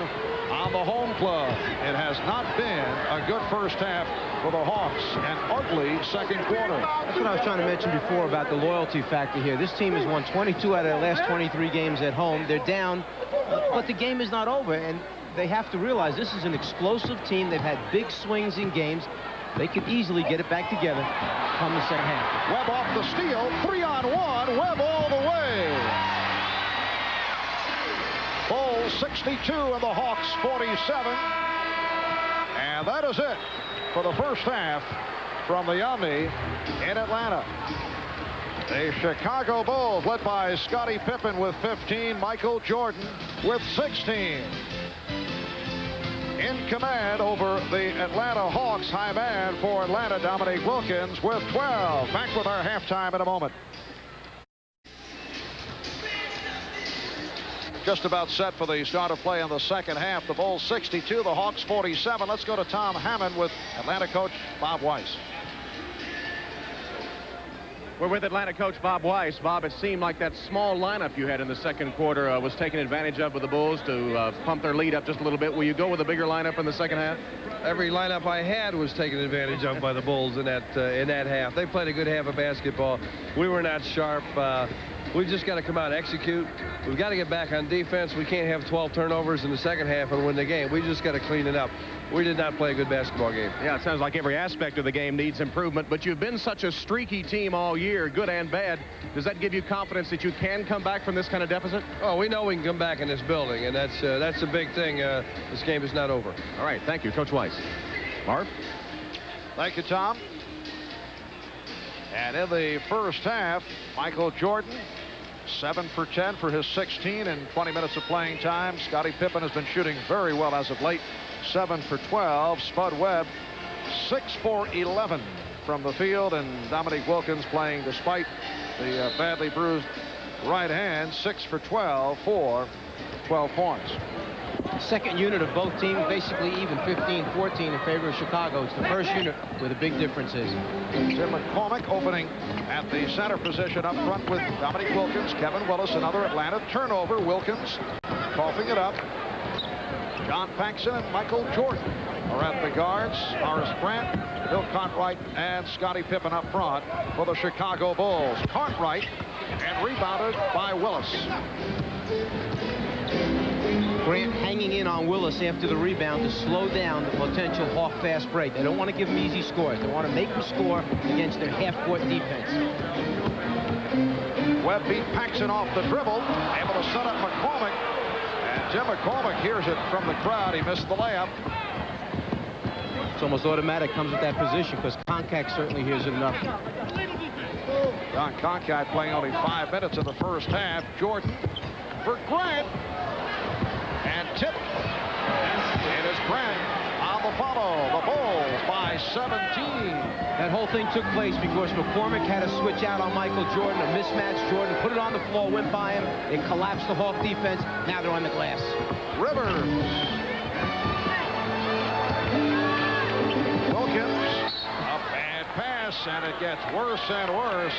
S1: on the home club. It has not been a good first half for the Hawks. An ugly 2nd quarter.
S3: That's what I was trying to mention before about the loyalty factor here. This team has won 22 out of their last 23 games at home. They're down, but the game is not over, and they have to realize this is an explosive team. They've had big swings in games. They could easily get it back together come the 2nd half.
S1: Webb off the steal. 3-on-1. Webb all the way. Bulls 62 and the Hawks 47. And that is it for the first half from the Omni in Atlanta. The Chicago Bulls, led by Scottie Pippen with 15, Michael Jordan with 16. In command over the Atlanta Hawks, high man for Atlanta, Dominique Wilkins with 12. Back with our halftime in a moment. Just about set for the start of play in the 2nd half. The Bulls 62, the Hawks 47. Let's go to Tom Hammond with Atlanta coach Bob Weiss.
S2: We're with Atlanta coach Bob Weiss. Bob, it seemed like that small lineup you had in the 2nd quarter was taken advantage of with the Bulls to pump their lead up just a little bit. Will you go with a bigger lineup in the 2nd half?
S4: Every lineup I had was taken advantage of by the Bulls in that half. They played a good half of basketball. We were not sharp. We've just got to come out and execute. We've got to get back on defense. We can't have 12 turnovers in the 2nd half and win the game. We just got to clean it up. We did not play a good basketball game.
S2: Yeah, it sounds like every aspect of the game needs improvement, but you've been such a streaky team all year, good and bad. Does that give you confidence that you can come back from this kind of deficit?
S4: Oh, we know we can come back in this building, and that's a big thing. This game is not over.
S2: All right, thank you, Coach Weiss. Marv?
S1: Thank you, Tom. And in the first half, Michael Jordan, 7 for 10 for his 16 in 20 minutes of playing time. Scottie Pippen has been shooting very well as of late. 7 for 12. Spud Webb 6 for 11 from the field, and Dominique Wilkins playing despite the badly bruised right hand. 6 for 12 for 12 points.
S3: Second unit of both teams basically even, 15-14 in favor of Chicago. It's the first unit where the big difference is.
S1: Tim McCormick opening at the center position up front with Dominique Wilkins. Kevin Willis, another Atlanta turnover. Wilkins coughing it up. John Paxson and Michael Jordan are at the guards. Horace Grant, Bill Cartwright, and Scottie Pippen up front for the Chicago Bulls. Cartwright, and rebounded by Willis.
S3: Grant hanging in on Willis after the rebound to slow down the potential Hawk fast break. They don't want to give him easy scores. They want to make him score against their half-court defense.
S1: Webb beat Paxson off the dribble, able to set up McCormick. And Jim McCormick hears it from the crowd. He missed the layup.
S3: It's almost automatic, comes with that position, because Concac certainly hears it enough.
S1: John Concac playing only 5 minutes in the first half. Jordan for Grant. And tipped. It is Grant on the follow. The Bulls by 17.
S3: That whole thing took place because McCormick had to switch out on Michael Jordan, a mismatched Jordan, put it on the floor, went by him. It collapsed the Hawk defense. Now they're on the glass.
S1: Rivers. Wilkins. A bad pass, and it gets worse and worse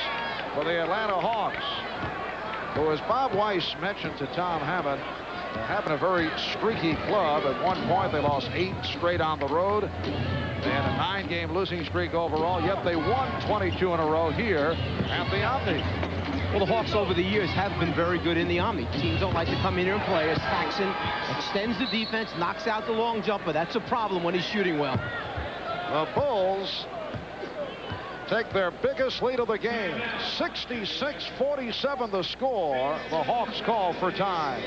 S1: for the Atlanta Hawks. So as Bob Weiss mentioned to Tom Hammond, having a very streaky club. At one point, they lost 8 straight on the road. They had a 9-game losing streak overall, yet they won 22 in a row here at the Omni.
S3: Well, the Hawks over the years have been very good in the Omni. Teams don't like to come in here and play as Paxson extends the defense, knocks out the long jumper. That's a problem when he's shooting well.
S1: The Bulls take their biggest lead of the game. 66-47 the score. The Hawks call for time.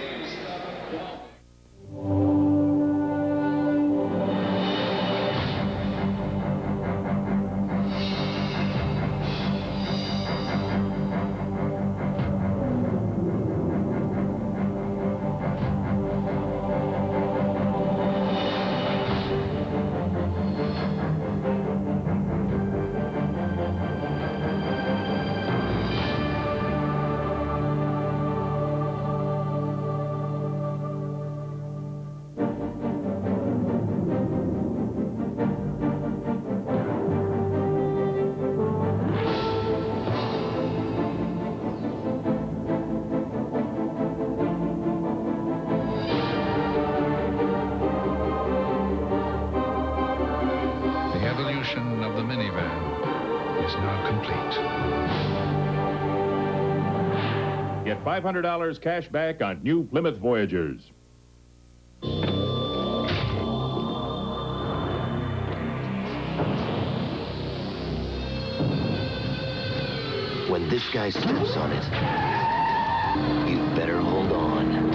S13: Of the minivan is now complete.
S14: Get $500 cash back on new Plymouth Voyagers.
S22: When this guy steps on it, you better hold on.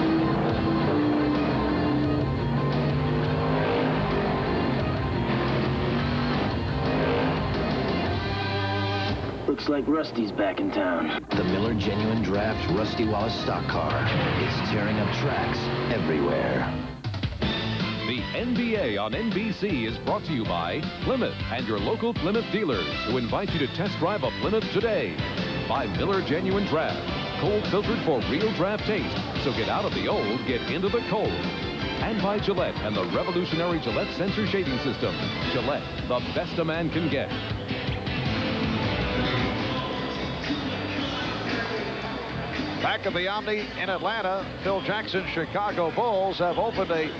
S15: Looks like Rusty's back in town.
S22: The Miller Genuine Draft Rusty Wallace stock car. It's tearing up tracks everywhere.
S9: The NBA on NBC is brought to you by Plymouth and your local Plymouth dealers who invite you to test drive a Plymouth today. By Miller Genuine Draft, cold filtered for real draft taste. So get out of the old, get into the cold. And by Gillette and the revolutionary Gillette Sensor Shading System. Gillette, the best a man can get.
S1: Back at the Omni in Atlanta, Phil Jackson's Chicago Bulls have opened a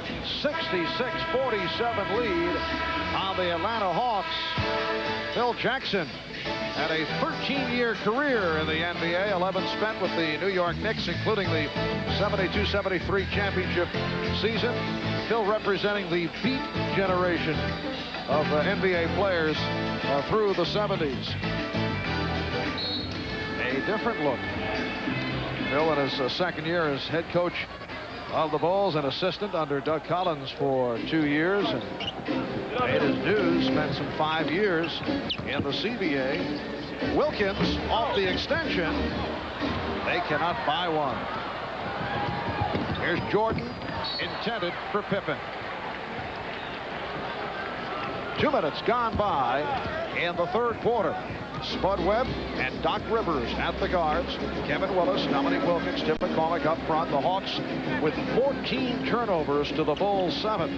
S1: 66-47 lead on the Atlanta Hawks. Phil Jackson had a 13-year career in the NBA, 11 spent with the New York Knicks, including the 72-73 championship season. Phil representing the beat generation of NBA players through the 70s. A different look. Phil in his second year as head coach of the Bulls, an assistant under Doug Collins for 2 years, and made his dues, spent some 5 years in the CBA. Wilkins off the extension. They cannot buy one. Here's Jordan, intended for Pippen. 2 minutes gone by in the third quarter. Spud Webb and Doc Rivers at the guards. Kevin Willis, Dominique Wilkins, Tim McCormick up front. The Hawks with 14 turnovers to the Bulls 7.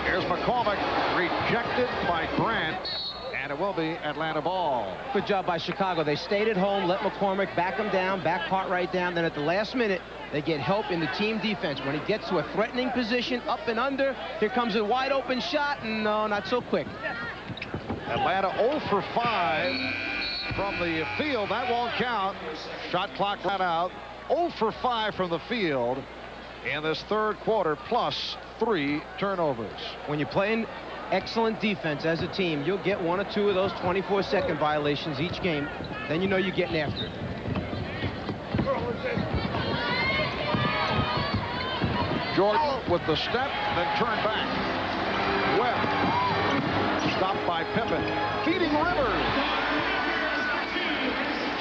S1: Here's McCormick, rejected by Grant, and it will be Atlanta ball.
S3: Good job by Chicago. They stayed at home, let McCormick back him down, back Cartwright down. Then at the last minute, they get help in the team defense. When he gets to a threatening position, up and under, here comes a wide open shot, and no, not so quick.
S1: Atlanta 0 for 5 from the field. That won't count. Shot clock ran out. 0 for 5 from the field in this third quarter, plus 3 turnovers.
S3: When you're playing excellent defense as a team, you'll get 1 or 2 of those 24-second violations each game. Then you know you're getting after it.
S1: Jordan with the step, then turn back. Webb stopped by Pippen. Feeding Rivers.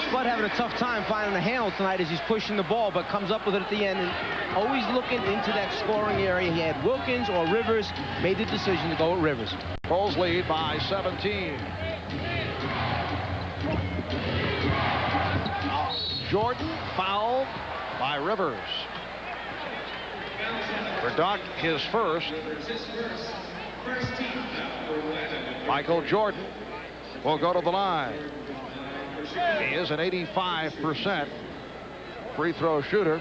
S3: Spud having a tough time finding a handle tonight as he's pushing the ball, but comes up with it at the end and always looking into that scoring area. He had Wilkins or Rivers, made the decision to go with Rivers.
S1: Bulls lead by 17. Jordan fouled by Rivers. Burdock his first. Michael Jordan will go to the line. He is an 85% free throw shooter.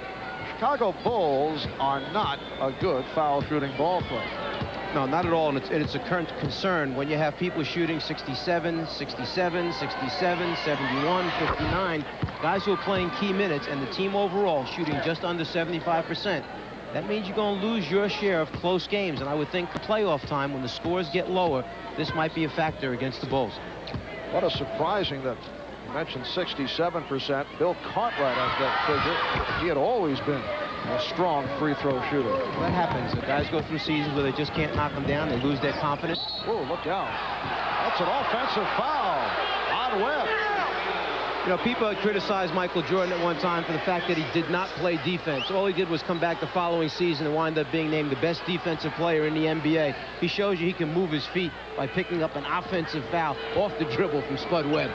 S1: Chicago Bulls are not a good foul shooting ball player.
S3: No, not at all, and it's a current concern when you have people shooting 67, 67, 67, 71, 59, guys who are playing key minutes, and the team overall shooting just under 75%. That means you're going to lose your share of close games, and I would think the playoff time, when the scores get lower, this might be a factor against the Bulls.
S1: What a surprising that you mentioned 67%. Bill Cartwright has that figure. He had always been a strong free throw shooter.
S3: That happens. The guys go through seasons where they just can't knock them down. They lose their confidence.
S1: Oh, look out. That's an offensive foul on Webb.
S3: You know, people had criticized Michael Jordan at one time for the fact that he did not play defense. All he did was come back the following season and wind up being named the best defensive player in the NBA. He shows you he can move his feet by picking up an offensive foul off the dribble from Spud Webb.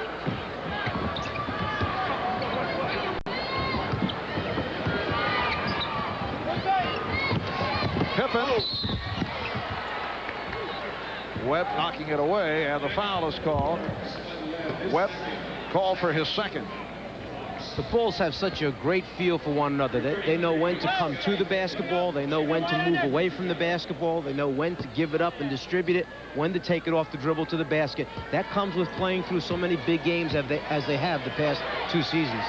S1: Pippen. Webb knocking it away, and the foul is called. Webb called for his second.
S3: The Bulls have such a great feel for one another. They know when to come to the basketball. They know when to move away from the basketball. They know when to give it up and distribute it, when to take it off the dribble to the basket. That comes with playing through so many big games as they have the past 2 seasons.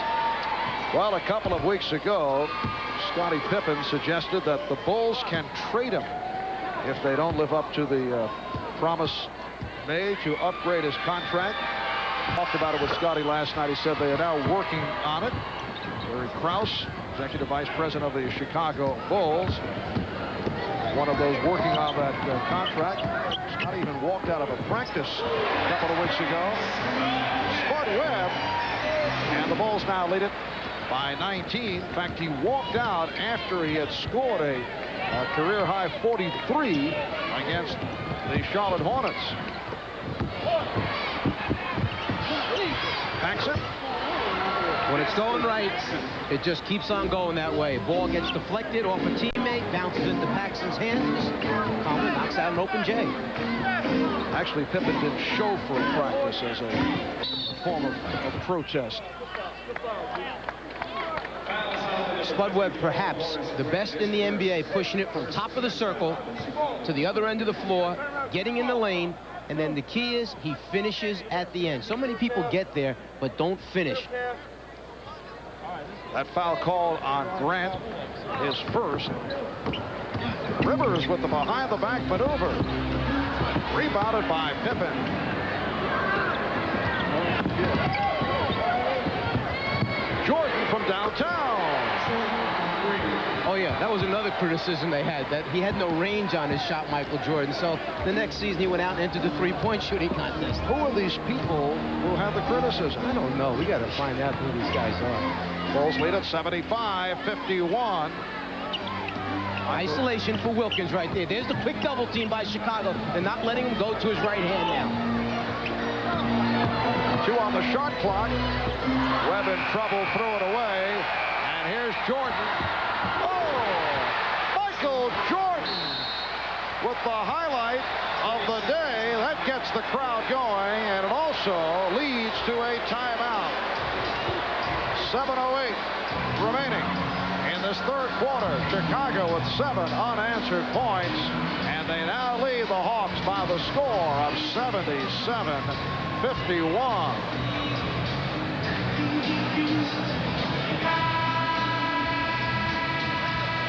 S1: Well, a couple of weeks ago, Scottie Pippen suggested that the Bulls can trade him if they don't live up to the promise made to upgrade his contract. Talked about it with Scottie last night. He said they are now working on it. Larry Krause, executive vice president of the Chicago Bulls, one of those working on that contract. Scottie even walked out of a practice a couple of weeks ago. Spud Webb, and the Bulls now lead it by 19. In fact, he walked out after he had scored a career-high 43 against the Charlotte Hornets. Paxson.
S3: When it's going right, it just keeps on going that way. Ball gets deflected off a teammate, bounces into Paxson's hands, calmly knocks out an open J.
S1: Actually, Pippen didn't show for a practice as a form of protest.
S3: Spud Webb, perhaps the best in the NBA, pushing it from top of the circle to the other end of the floor, getting in the lane, and then the key is he finishes at the end. So many people get there, but don't finish.
S1: That foul call on Grant is first. Rivers with the behind-the-back maneuver. Rebounded by Pippen. Jordan from downtown.
S3: Oh, yeah, that was another criticism they had, that he had no range on his shot, Michael Jordan. So the next season he went out and entered the three-point shooting contest.
S1: Who are these people who have the criticism?
S3: I don't know. We got to find out who these guys are.
S1: Bulls lead at 75-51.
S3: Isolation for Wilkins right there. There's the quick double team by Chicago. They're not letting him go to his right hand now.
S1: 2 on the shot clock. Webb in trouble, threw it away. And here's Jordan. Oh, Michael Jordan with the highlight of the day. That gets the crowd going, and it also leads to a timeout. 7:08 remaining in this third quarter. Chicago with 7 unanswered points, and they now lead the Hawks by the score of 77-51.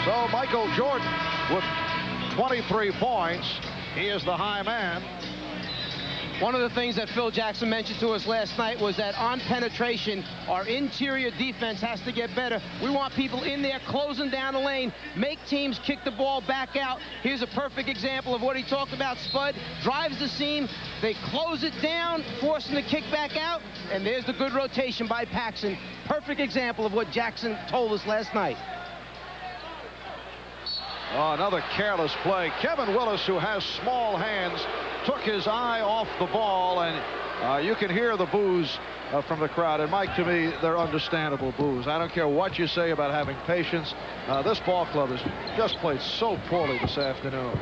S1: So Michael Jordan with 23 points. He is the high man.
S3: One of the things that Phil Jackson mentioned to us last night was that on penetration, our interior defense has to get better. We want people in there closing down the lane, make teams kick the ball back out. Here's a perfect example of what he talked about. Spud drives the seam, they close it down, forcing the kick back out, and there's the good rotation by Paxson. Perfect example of what Jackson told us last night.
S1: Oh, another careless play. Kevin Willis, who has small hands, took his eye off the ball, and you can hear the boos from the crowd. And Mike, to me, they're understandable boos. I don't care what you say about having patience. This ball club has just played so poorly this afternoon.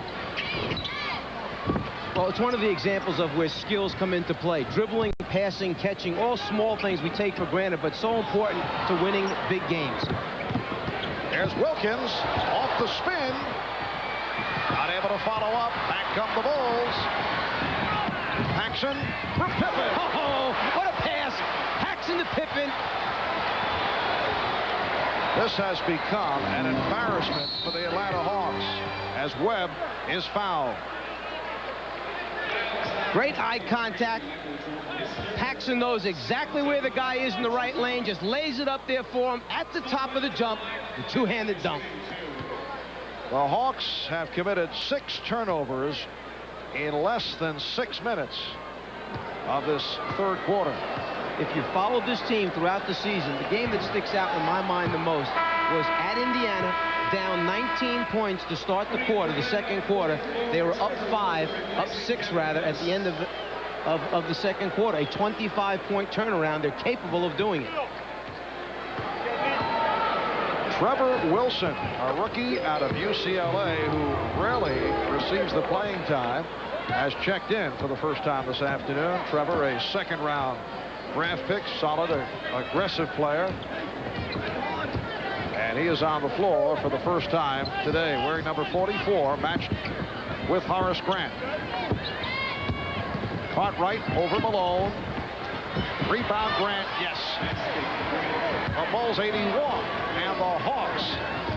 S3: Well, it's one of the examples of where skills come into play. Dribbling, passing, catching, all small things we take for granted, but so important to winning big games.
S1: There's Wilkins off the spin. Not able to follow up. Back come the Bulls. Paxson for Pippen.
S3: Oh, what a pass. Paxson to Pippen.
S1: This has become an embarrassment for the Atlanta Hawks as Webb is fouled.
S3: Great eye contact. Paxson knows exactly where the guy is in the right lane, just lays it up there for him at the top of the jump, the two-handed dunk.
S1: The Hawks have committed 6 turnovers in less than 6 minutes of this third quarter.
S3: If you followed this team throughout the season, the game that sticks out in my mind the most was at Indiana, down 19 points to start the quarter, the second quarter. They were up 6 rather, at the end of the second quarter. A 25-point turnaround. They're capable of doing it.
S1: Trevor Wilson, a rookie out of UCLA who rarely receives the playing time, has checked in for the first time this afternoon. Trevor, a second-round draft pick, solid, aggressive player. And he is on the floor for the first time today, wearing number 44, matched with Horace Grant. Cartwright over Malone. Rebound Grant, yes. The Bulls 81 and the Hawks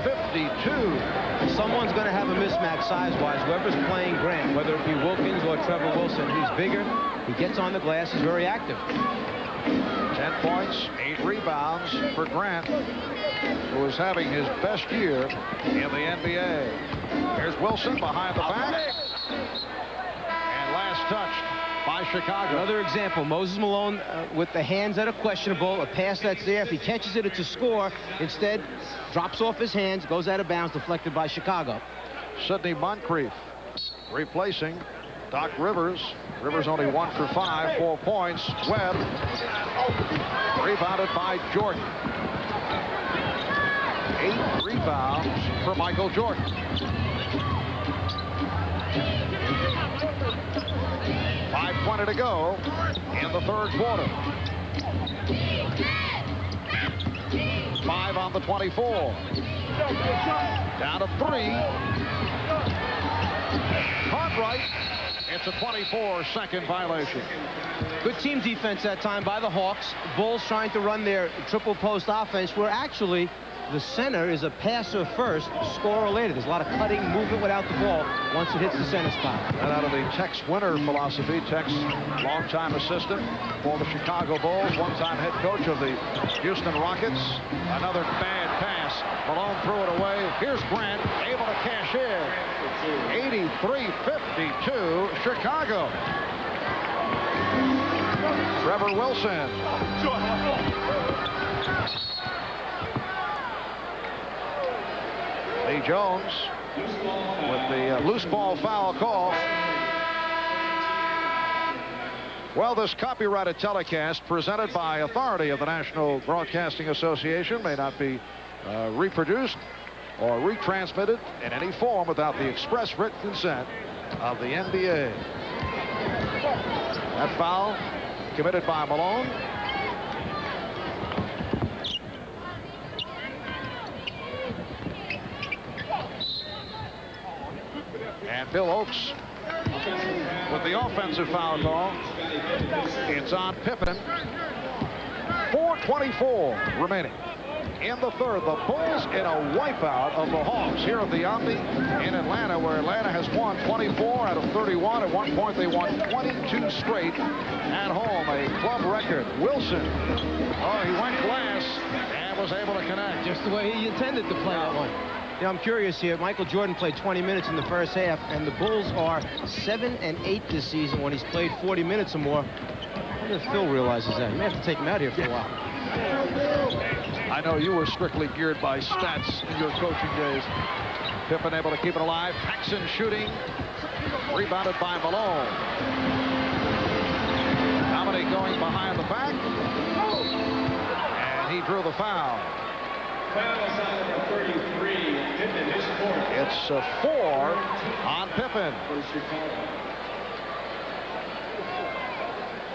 S1: 52.
S3: Someone's going to have a mismatch size-wise. Whoever's playing Grant, whether it be Wilkins or Trevor Wilson, he's bigger. He gets on the glass. He's very active.
S1: 10 points, 8 rebounds for Grant, who is having his best year in the NBA. Here's Wilson behind the back. And last touched by Chicago.
S3: Another example, Moses Malone with the hands that are questionable, a pass that's there. If he catches it, it's a score. Instead, drops off his hands, goes out of bounds, deflected by Chicago.
S1: Sidney Moncrief replacing Doc Rivers. Rivers only 1 for 5, 4 points. Webb rebounded by Jordan. 8 rebounds for Michael Jordan. 5:20 to go in the third quarter. 5 on the 24. Down to 3. Cartwright. It's a 24-second violation.
S3: Good team defense that time by the Hawks. Bulls trying to run their triple post offense, where actually the center is a passer first, scorer later. There's a lot of cutting, movement without the ball once it hits the center spot.
S1: That out of the Tex Winter philosophy. Tex, longtime assistant for the Chicago Bulls, one-time head coach of the Houston Rockets. Another bad pass. Malone threw it away. Here's Grant, able to cash in. 83-52, Chicago. Trevor Wilson. Lee Jones with the loose ball foul call. Well, this copyrighted telecast presented by authority of the National Broadcasting Association may not be reproduced or retransmitted in any form without the express written consent of the NBA. That foul committed by Malone. And Bill Oakes with the offensive foul call. It's on Pippen. 4:24 remaining in the third. The Bulls in a wipeout of the Hawks here at the Omni in Atlanta, where Atlanta has won 24 out of 31. At one point, they won 22 straight at home, a club record. Wilson, oh, he went glass and was able to connect.
S3: Just the way he intended to play that one. Yeah, I'm curious here. Michael Jordan played 20 minutes in the first half, and the Bulls are 7-8 this season when he's played 40 minutes or more. I wonder if Phil realizes that. You may have to take him out here for a while.
S1: I know you were strictly geared by stats in your coaching days. Pippen able to keep it alive. Paxson shooting. Rebounded by Malone. Dominique going behind the back. And he drew the foul.
S16: Fouls on number 33, Pippen, his fourth.
S1: It's a 4 on Pippen.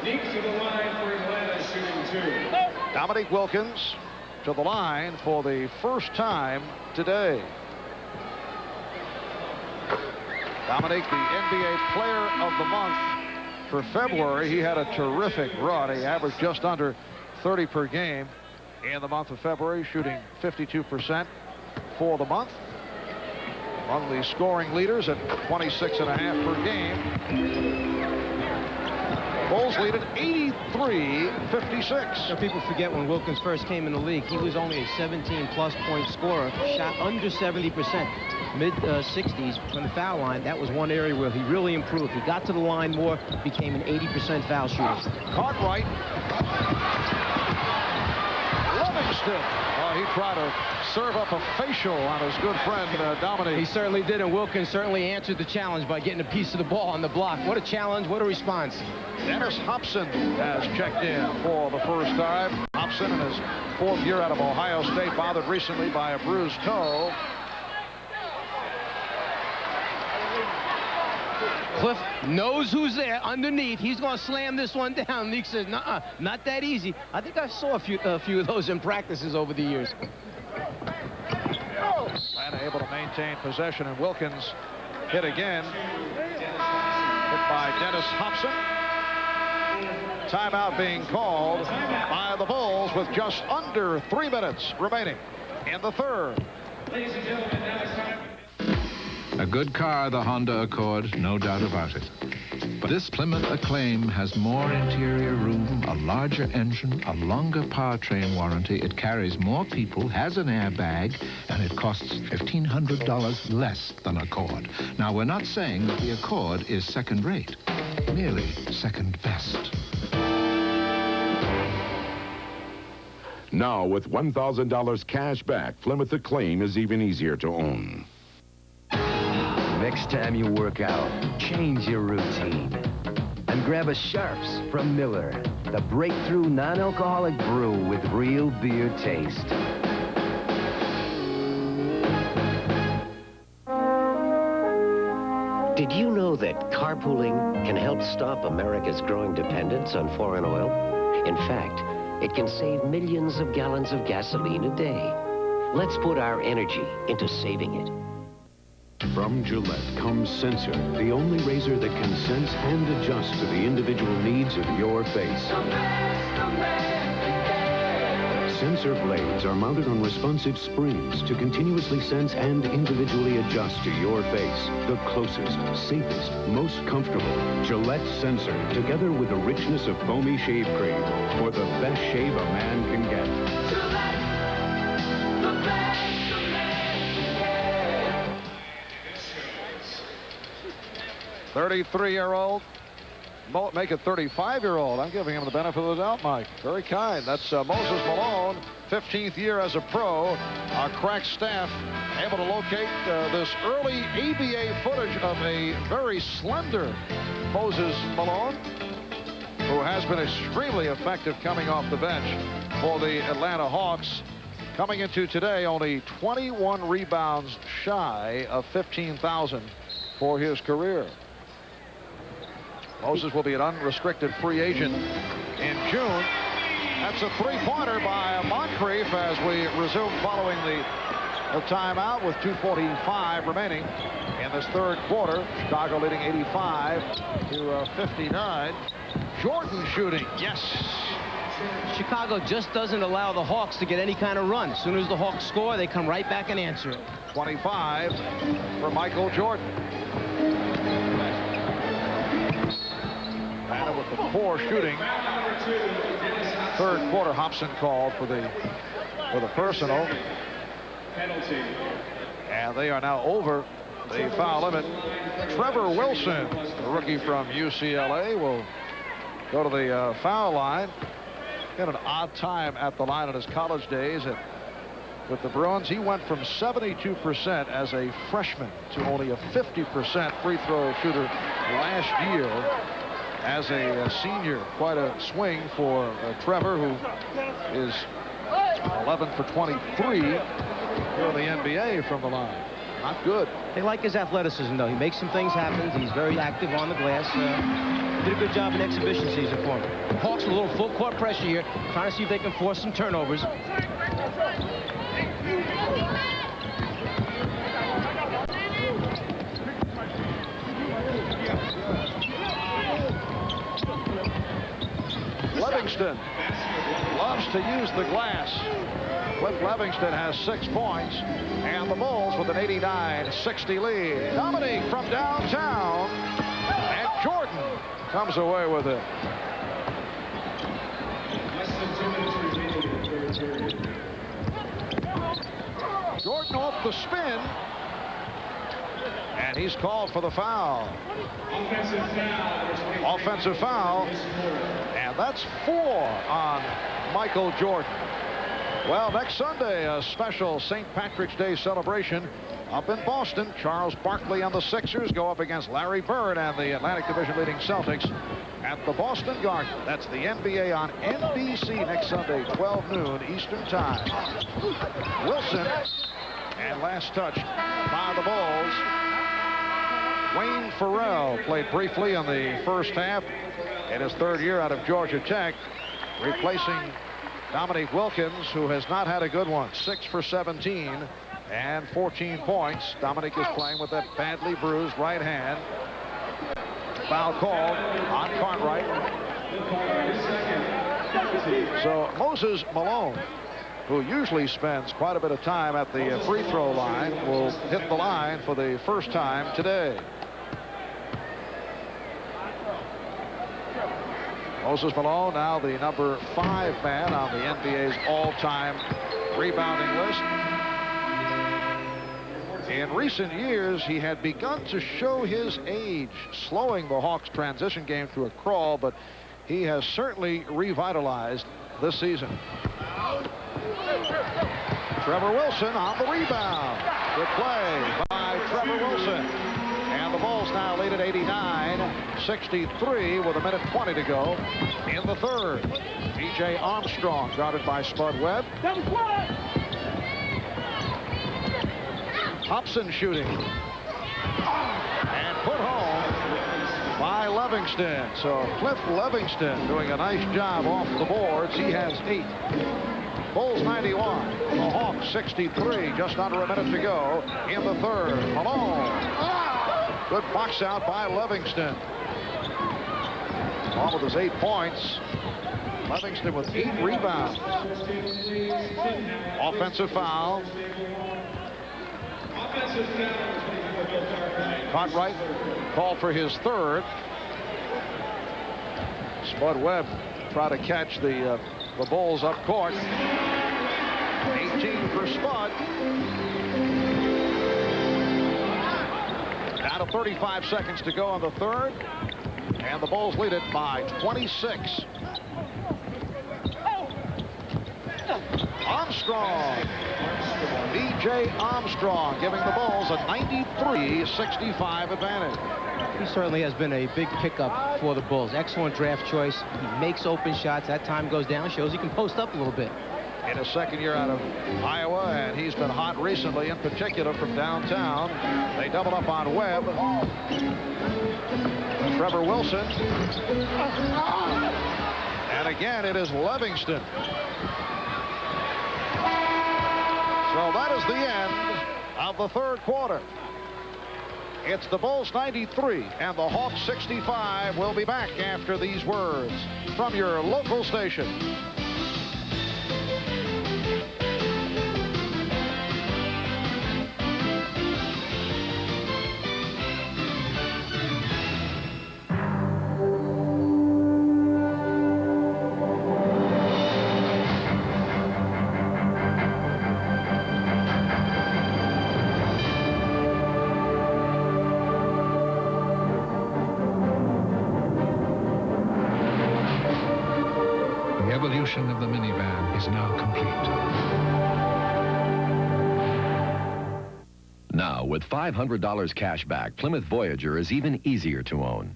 S16: Deep to the line for Atlanta, shooting 2.
S1: Dominique Wilkins to the line for the first time today. Dominique, the NBA Player of the Month for February. He had a terrific run. He averaged just under 30 per game in the month of February, shooting 52% for the month. Among the scoring leaders at 26.5 per game. Bulls lead at 83-56.
S3: You know, people forget when Wilkins first came in the league, he was only a 17-plus point scorer, shot under 70%, mid-60s from the foul line. That was one area where he really improved. He got to the line more, became an 80% foul shooter.
S1: Cartwright. Livingston. He tried to serve up a facial on his good friend Dominique.
S3: He certainly did, and Wilkins certainly answered the challenge by getting a piece of the ball on the block. What a challenge, what a response.
S1: Dennis Hobson has checked in for the first time. Hobson in his 4th year out of Ohio State, bothered recently by a bruised toe.
S3: Cliff knows who's there underneath. He's going to slam this one down. Nick says, "Nuh-uh, not that easy." I think I saw a few of those in practices over the years.
S1: Atlanta able to maintain possession, and Wilkins hit again. Hit by Dennis Hobson. Timeout being called by the Bulls with just under 3 minutes remaining in the third.
S16: Ladies and gentlemen, now it's time.
S13: A good car, the Honda Accord, no doubt about it. But this Plymouth Acclaim has more interior room, a larger engine, a longer powertrain warranty. It carries more people, has an airbag, and it costs $1,500 less than Accord. Now, we're not saying that the Accord is second rate, merely second best.
S6: Now, with $1,000 cash back, Plymouth Acclaim is even easier to own.
S5: Next time you work out, change your routine. And grab a Sharps from Miller, the breakthrough non-alcoholic brew with real beer taste. Did you know that carpooling can help stop America's growing dependence on foreign oil? In fact, it can save millions of gallons of gasoline a day. Let's put our energy into saving it.
S17: From Gillette comes Sensor, the only razor that can sense and adjust to the individual needs of your face. Sensor blades are mounted on responsive springs to continuously sense and individually adjust to your face. The closest, safest, most comfortable. Gillette Sensor, together with the richness of foamy shave cream, for the best shave a man can get.
S1: 33-year-old. Make it 35-year-old. I'm giving him the benefit of the doubt, Mike. Very kind. That's Moses Malone, 15th year as a pro. Our crack staff able to locate this early ABA footage of a very slender Moses Malone, who has been extremely effective coming off the bench for the Atlanta Hawks. Coming into today, only 21 rebounds shy of 15,000 for his career. Moses will be an unrestricted free agent in June. That's a three-pointer by Moncrief as we resume following the timeout with 2:45 remaining in this third quarter. Chicago leading 85 to 59. Jordan shooting. Yes.
S3: Chicago just doesn't allow the Hawks to get any kind of run. As soon as the Hawks score, they come right back and answer it.
S1: 25 for Michael Jordan. And with the poor shooting, third quarter, Hobson called for the personal.
S11: Penalty.
S1: And they are now over the foul limit. Trevor Wilson, the rookie from UCLA, will go to the foul line. Had an odd time at the line in his college days with the Bruins. He went from 72% as a freshman to only a 50% free throw shooter last year as a senior. Quite a swing for Trevor, who is 11 for 23 here in the NBA from the line. Not good.
S3: They like his athleticism, though. He makes some things happen. He's very active on the glass. Did a good job in exhibition season for him. The Hawks with a little full court pressure here, trying to see if they can force some turnovers.
S1: Livingston loves to use the glass. Cliff Livingston has 6 points, and the Bulls with an 89-60 lead. Dominique from downtown, and Jordan comes away with it. Jordan off the spin, and he's called for the foul. Offensive foul, and that's 4 on Michael Jordan. Well, next Sunday, a special St. Patrick's Day celebration up in Boston. Charles Barkley and the Sixers go up against Larry Bird and the Atlantic Division leading Celtics at the Boston Garden. That's the NBA on NBC next Sunday, 12 noon Eastern Time. Wilson, and last touch by the Bulls. Wayne Farrell played briefly in the first half in his third year out of Georgia Tech, replacing Dominique Wilkins, who has not had a good one. 6 for 17 and 14 points. Dominique is playing with that badly bruised right hand. Foul called on Cartwright. So Moses Malone, who usually spends quite a bit of time at the free throw line, will hit the line for the first time today. Moses Malone, now the number 5 man on the NBA's all-time rebounding list. In recent years, he had begun to show his age, slowing the Hawks' transition game to a crawl, but he has certainly revitalized this season. Trevor Wilson on the rebound. Good play by Trevor Wilson. And the Bulls now lead at 89-63 with 1:20 to go in the third. B.J. Armstrong guarded by Spud Webb. Hobson shooting. And put home by Livingston. So Cliff Livingston doing a nice job off the boards. He has 8. Bulls 91. The Hawks 63. Just under a minute to go in the third. Malone. Good box out by Livingston. All with his 8 points. Livingston with 8 rebounds. Offensive foul. Cartwright called for his third. Spud Webb try to catch the Bulls up court. 18 for Spud. Down to 35 seconds to go in the third. And the Bulls lead it by 26. Armstrong. B.J. Armstrong giving the Bulls a 93-65 advantage.
S3: He certainly has been a big pickup for the Bulls. Excellent draft choice. He makes open shots. That time goes down, shows he can post up a little bit.
S1: in his second year out of Iowa, and he's been hot recently, in particular from downtown. They double up on Webb. Trevor Wilson. And again, it is Livingston. So that is the end of the third quarter. It's the Bulls 93 and the Hawks 65. We'll be back after these words from your local station.
S13: The evolution of the minivan is now complete.
S18: Now, with $500 cash back, Plymouth Voyager is even easier to own.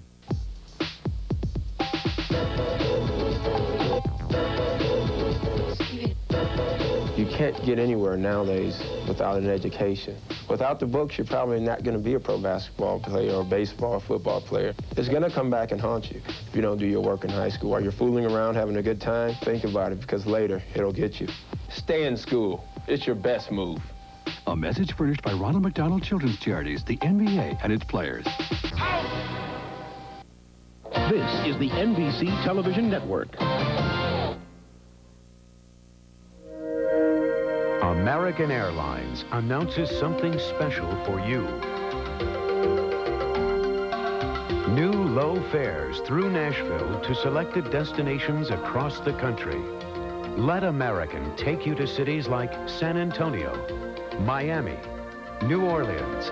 S19: You can't get anywhere nowadays without an education. Without the books, you're probably not going to be a pro basketball player or baseball or football player. It's going to come back and haunt you if you don't do your work in high school. While you're fooling around, having a good time, think about it, because later it'll get you. Stay in school. It's your best move.
S20: A message furnished by Ronald McDonald Children's Charities, the NBA, and its players.
S24: This is the NBC Television Network.
S17: American Airlines announces something special for you. New low fares through Nashville to selected destinations across the country. Let American take you to cities like San Antonio, Miami, New Orleans.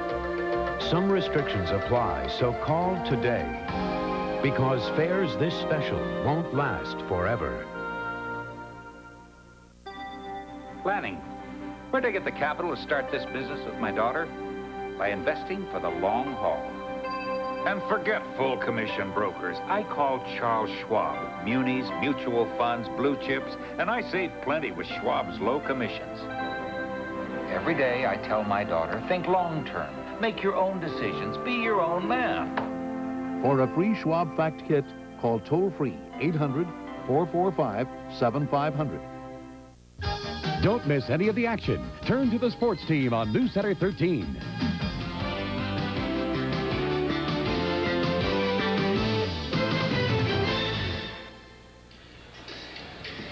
S17: Some restrictions apply, so call today, because fares this special won't last forever.
S25: Planning. Where'd I get the capital to start this business with my daughter? By investing for the long haul. And forget full commission brokers. I called Charles Schwab. Munis, mutual funds, blue chips, and I save plenty with Schwab's low commissions. Every day I tell my daughter, think long term. Make your own decisions. Be your own man.
S26: For a free Schwab Fact Kit, call toll-free 800-445-7500.
S24: Don't miss any of the action. Turn to the sports team on News Center 13.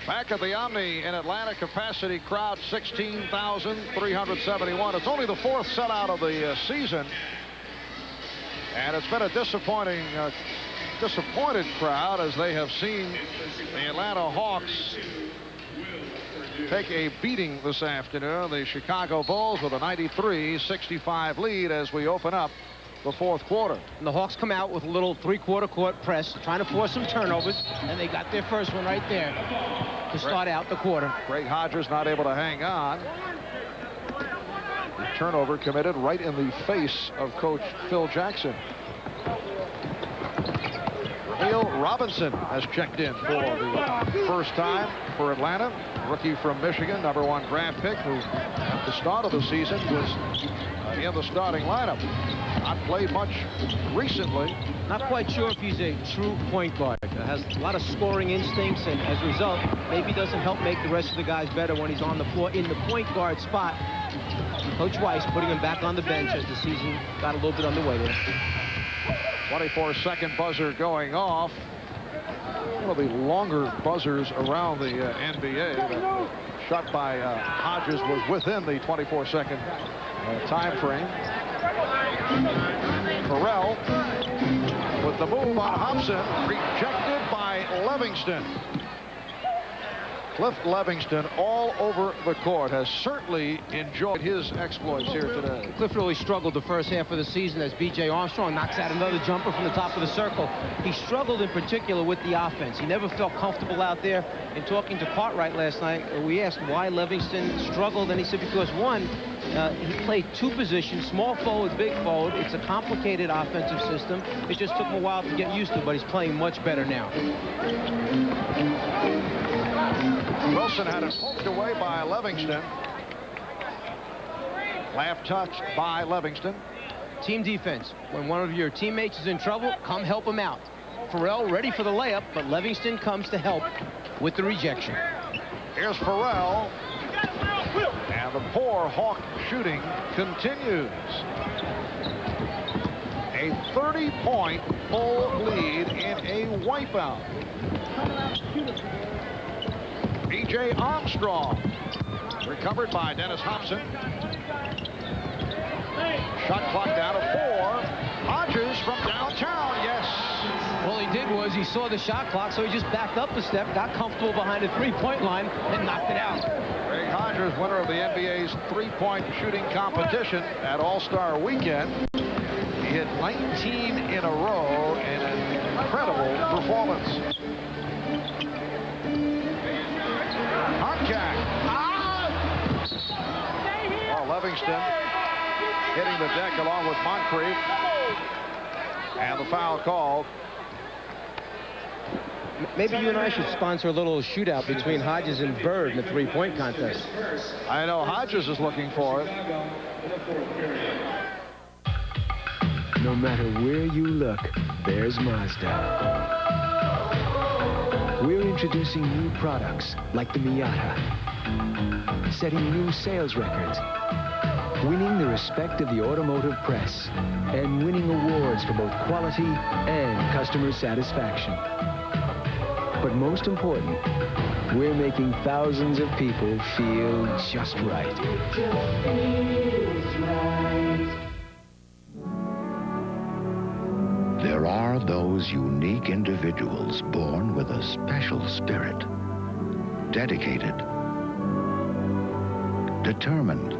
S1: Back at the Omni in Atlanta, capacity crowd 16,371. It's only the fourth sellout of the season. And it's been a disappointed crowd as they have seen the Atlanta Hawks take a beating this afternoon. The Chicago Bulls with a 93-65 lead as we open up the fourth quarter.
S3: And the Hawks come out with a little three-quarter court press, trying to force some turnovers, and they got their first one right there to start out the quarter.
S1: Greg Hodges not able to hang on. The turnover committed right in the face of Coach Phil Jackson. Neil Robinson has checked in for the first time for Atlanta. Rookie from Michigan, #1 draft pick, who at the start of the season was in the starting lineup. Not played much recently.
S3: Not quite sure if he's a true point guard. Has a lot of scoring instincts, and as a result, maybe doesn't help make the rest of the guys better when he's on the floor in the point guard spot. Coach Weiss putting him back on the bench as the season got a little bit underway there.
S1: 24-second buzzer going off. One of the longer buzzers around the NBA. The shot by Hodges was within the 24-second time frame. Farrell with the move on Hobson, rejected by Livingston. Cliff Livingston all over the court has certainly enjoyed his exploits here today.
S3: Cliff really struggled the first half of the season as B.J. Armstrong knocks out another jumper from the top of the circle. He struggled in particular with the offense. He never felt comfortable out there. In talking to Cartwright last night, we asked why Livingston struggled, and he said because, one, He played two positions, small forward, big forward. It's a complicated offensive system. It just took him a while to get used to, but he's playing much better now.
S1: Wilson had it poked away by Livingston. Left touch by Livingston.
S3: Team defense. When one of your teammates is in trouble, come help him out. Farrell ready for the layup, but Livingston comes to help with the rejection.
S1: Here's Farrell. And the poor Hawk shooting continues. A 30-point full lead in a wipeout. B.J. Armstrong. Recovered by Dennis Hobson. Shot clock down to 4. Hodges from downtown, yes.
S3: All he did was he saw the shot clock, so he just backed up a step, got comfortable behind the three-point line, and knocked it out.
S1: Greg Hodges, winner of the NBA's three-point shooting competition at All-Star Weekend. He hit 19 in a row in an incredible performance. Contact. Oh, Livingston hitting the deck along with Moncrief. And the foul called.
S3: Maybe you and I should sponsor a little shootout between Hodges and Bird in the three-point contest.
S1: I know Hodges is looking for it.
S7: No matter where you look, there's Mazda. We're introducing new products like the Miata, setting new sales records, winning the respect of the automotive press, and winning awards for both quality and customer satisfaction. But most important, we're making thousands of people feel just right.
S8: There are those unique individuals born with a special spirit, dedicated, determined,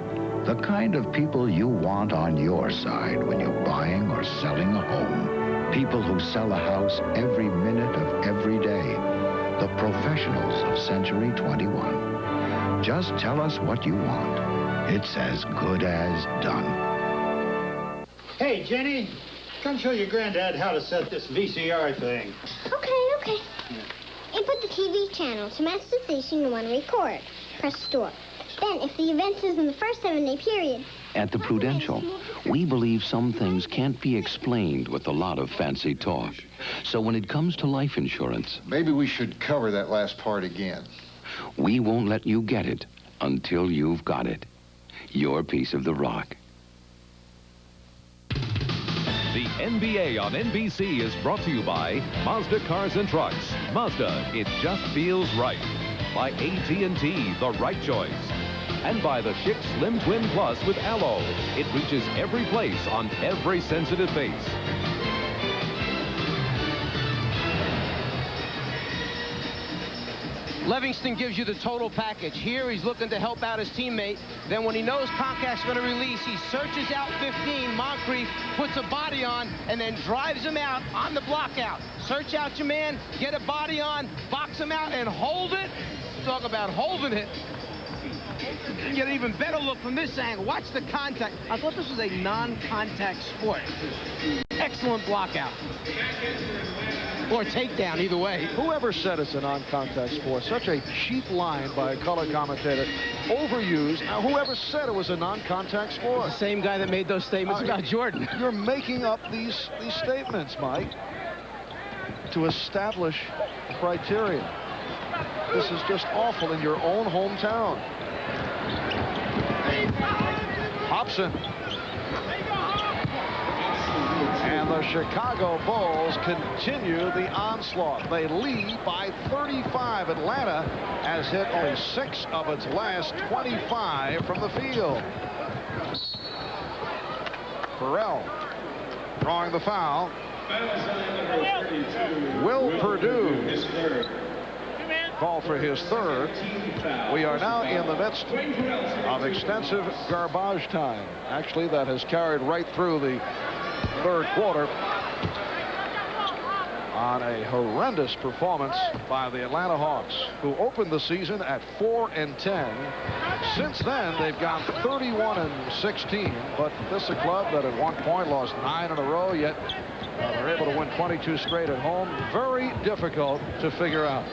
S8: the kind of people you want on your side when you're buying or selling a home. People who sell a house every minute of every day. The professionals of Century 21. Just tell us what you want. It's as good as done.
S10: Hey, Jenny, come show your granddad how to set this VCR thing.
S12: Okay. Input the TV channel to match the station you want to record. Press store. Then, if the event is in the first 7-day period...
S21: At the Prudential, we believe some things can't be explained with a lot of fancy talk. So when it comes to life insurance...
S23: Maybe we should cover that last part again.
S21: We won't let you get it until you've got it. Your piece of the rock.
S24: The NBA on NBC is brought to you by Mazda Cars and Trucks. Mazda, it just feels right. By AT&T, the right choice. And by the Schick Slim Twin Plus with Aloe. It reaches every place on every sensitive face.
S3: Livingston gives you the total package. Here he's looking to help out his teammate. Then when he knows Comcast's going to release, he searches out 15. Moncrief puts a body on and then drives him out on the block out. Search out your man, get a body on, box him out, and hold it. Talk about holding it. You get an even better look from this angle. Watch the contact. I thought this was a non-contact sport. Excellent block out. Or takedown, either way.
S1: Whoever said it's a non-contact sport, such a cheap line by a color commentator, overused. Now, whoever said it was a non-contact sport?
S3: The same guy that made those statements about Jordan.
S1: You're making up these statements, Mike, to establish criteria. This is just awful in your own hometown. Hobson. And the Chicago Bulls continue the onslaught. They lead by 35. Atlanta has hit only 6 of its last 25 from the field. Farrell drawing the foul. Will Perdue call for his third. We are now in the midst of extensive garbage time. Actually, that has carried right through the third quarter. on a horrendous performance by the Atlanta Hawks, who opened the season at 4-10. Since then, they've gone 31-16. But this is a club that at one point lost 9 in a row, yet they're able to win 22 straight at home. Very difficult to figure out.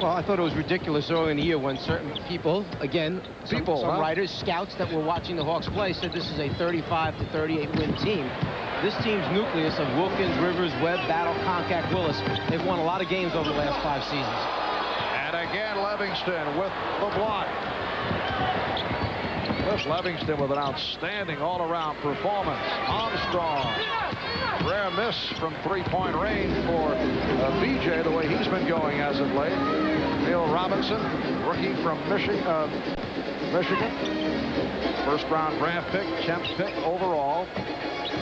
S3: Well, I thought it was ridiculous early in the year when certain people, again, some writers, scouts that were watching the Hawks play said this is a 35-38 win team. This team's nucleus of Wilkins, Rivers, Webb, Battle, Concac, Willis, they've won a lot of games over the last 5 seasons.
S1: And again, Livingston with the block. Cliff Livingston with an outstanding all-around performance. Armstrong. Rare miss from three-point range for BJ, the way he's been going as of late. Neil Robinson, rookie from Michigan. First-round draft pick, 10th pick overall.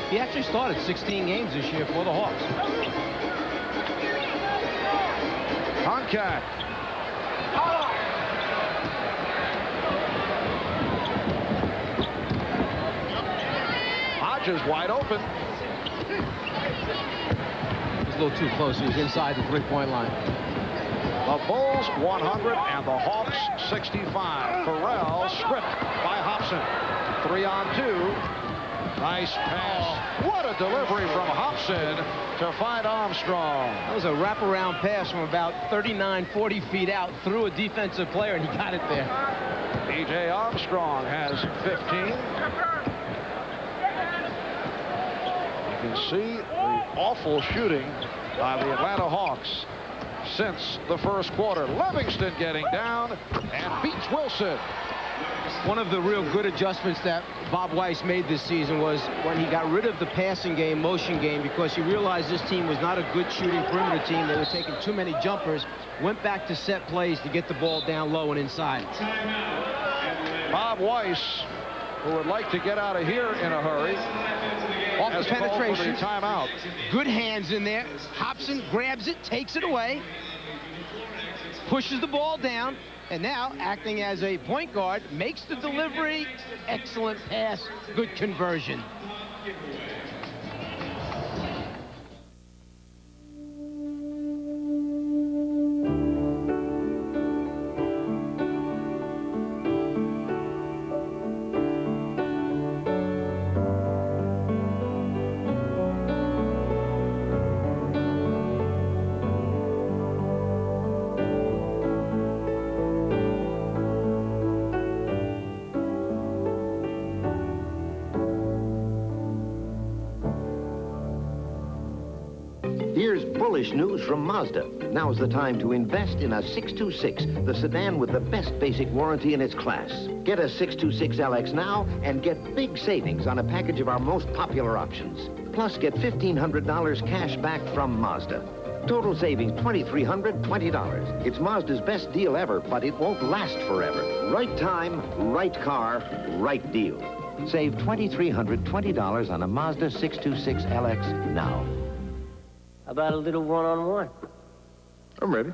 S3: He actually started 16 games this year for the Hawks.
S1: Concac. Hodges wide open.
S3: He's a little too close. He was inside the three-point line.
S1: The Bulls 100 and the Hawks 65. Farrell stripped by Hobson. 3-on-2. Nice pass. What a delivery from Hobson to find Armstrong.
S3: That was a wraparound pass from about 39, 40 feet out through a defensive player, and he got it there.
S1: DJ Armstrong has 15. You can see the awful shooting by the Atlanta Hawks since the first quarter. Livingston getting down and beats Wilson.
S3: One of the real good adjustments that Bob Weiss made this season was when he got rid of the passing game, motion game, because he realized this team was not a good shooting perimeter team. They were taking too many jumpers, went back to set plays to get the ball down low and inside.
S1: Bob Weiss, who would like to get out of here in a hurry,
S3: off the penetration,
S1: timeout.
S3: Good hands in there. Hobson grabs it, takes it away, pushes the ball down, and now acting as a point guard, makes the delivery. Excellent pass, good conversion.
S2: Here's bullish news from Mazda. Now's the time to invest in a 626, the sedan with the best basic warranty in its class. Get a 626LX now and get big savings on a package of our most popular options. Plus, get $1,500 cash back from Mazda. Total savings, $2,320. It's Mazda's best deal ever, but it won't last forever. Right time, right car, right deal. Save $2,320 on a Mazda 626LX now.
S4: How about a little one-on-one?
S9: I'm ready.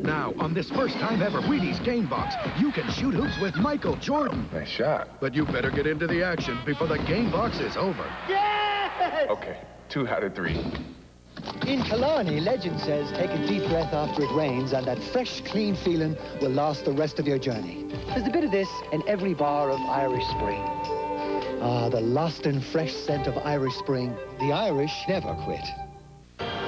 S9: Now, on this first time ever Wheaties Game Box, you can shoot hoops with Michael Jordan.
S23: Nice shot.
S9: But you better get into the action before the Game Box is over.
S4: Yes!
S23: Okay, 2 out of 3.
S14: In Killarney, legend says take a deep breath after it rains and that fresh, clean feeling will last the rest of your journey. There's a bit of this in every bar of Irish Spring. Ah, the lost and fresh scent of Irish Spring. The Irish never quit.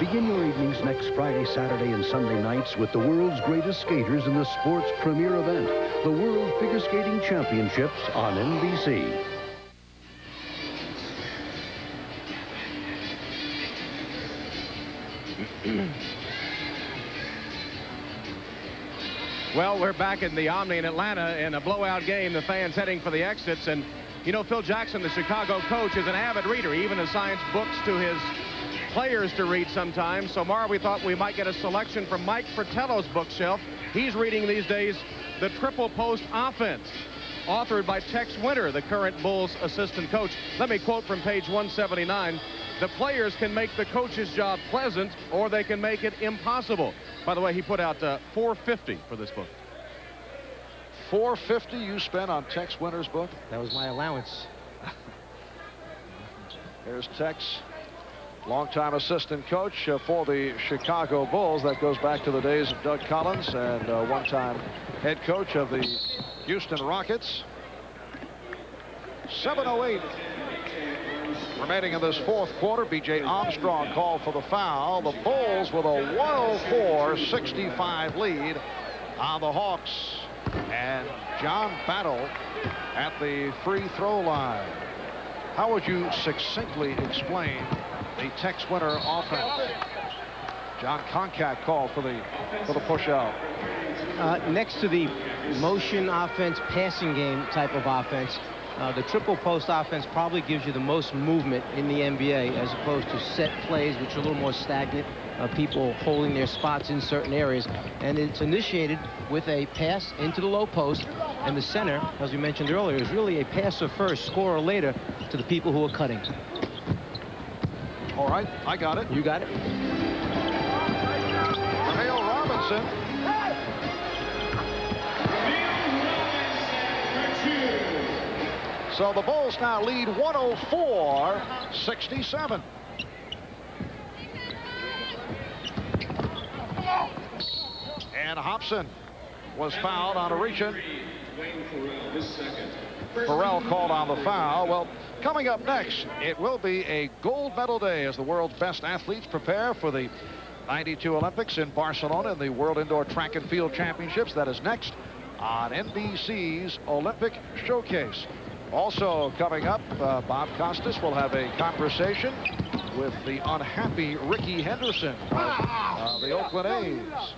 S17: Begin your evenings next Friday, Saturday, and Sunday nights with the world's greatest skaters in the sport's premier event, the World Figure Skating Championships on NBC.
S15: Well, we're back in the Omni in Atlanta in a blowout game. The fans heading for the exits. And, you know, Phil Jackson, the Chicago coach, is an avid reader. He even assigns books to his players to read sometimes. So, Mara, we thought we might get a selection from Mike Fratello's bookshelf. He's reading these days The Triple Post Offense, authored by Tex Winter, the current Bulls assistant coach. Let me quote from page 179. The players can make the coach's job pleasant, or they can make it impossible. By the way, he put out $4.50 for this book.
S1: $4.50 you spent on Tex Winter's book?
S3: That was my allowance.
S1: Here's Tex longtime assistant coach for the Chicago Bulls. That goes back to the days of Doug Collins, and one-time head coach of the Houston Rockets. 7:08 remaining in this fourth quarter. B.J. Armstrong called for the foul. The Bulls with a 104-65 lead on the Hawks. And John Battle at the free throw line. How would you succinctly explain the Tex Winter offense? John Koncak called for the push out.
S3: Next to the motion offense, passing game type of offense, the triple post offense probably gives you the most movement in the NBA as opposed to set plays, which are a little more stagnant. People holding their spots in certain areas, and it's initiated with a pass into the low post, and the center, as we mentioned earlier, is really a passer first, scorer later to the people who are cutting.
S1: All right, I got it.
S3: You got it.
S1: Hale Robinson. So the Bulls now lead 104-67. And Hobson was fouled on a reach-in. Farrell called on the foul. Well, coming up next, it will be a gold medal day as the world's best athletes prepare for the 92 Olympics in Barcelona and the World Indoor Track and Field Championships. That is next on NBC's Olympic Showcase. Also coming up, Bob Costas will have a conversation with the unhappy Ricky Henderson of the Oakland A's.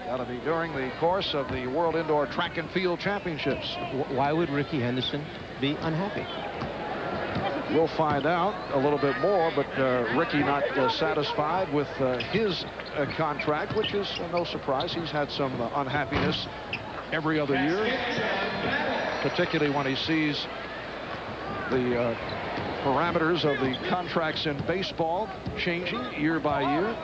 S1: That'll be during the course of the World Indoor Track and Field Championships.
S3: Why would Ricky Henderson be unhappy?
S1: We'll find out a little bit more, but Ricky not satisfied with his contract, which is no surprise. He's had some unhappiness every other year, particularly when he sees the parameters of the contracts in baseball changing year by year.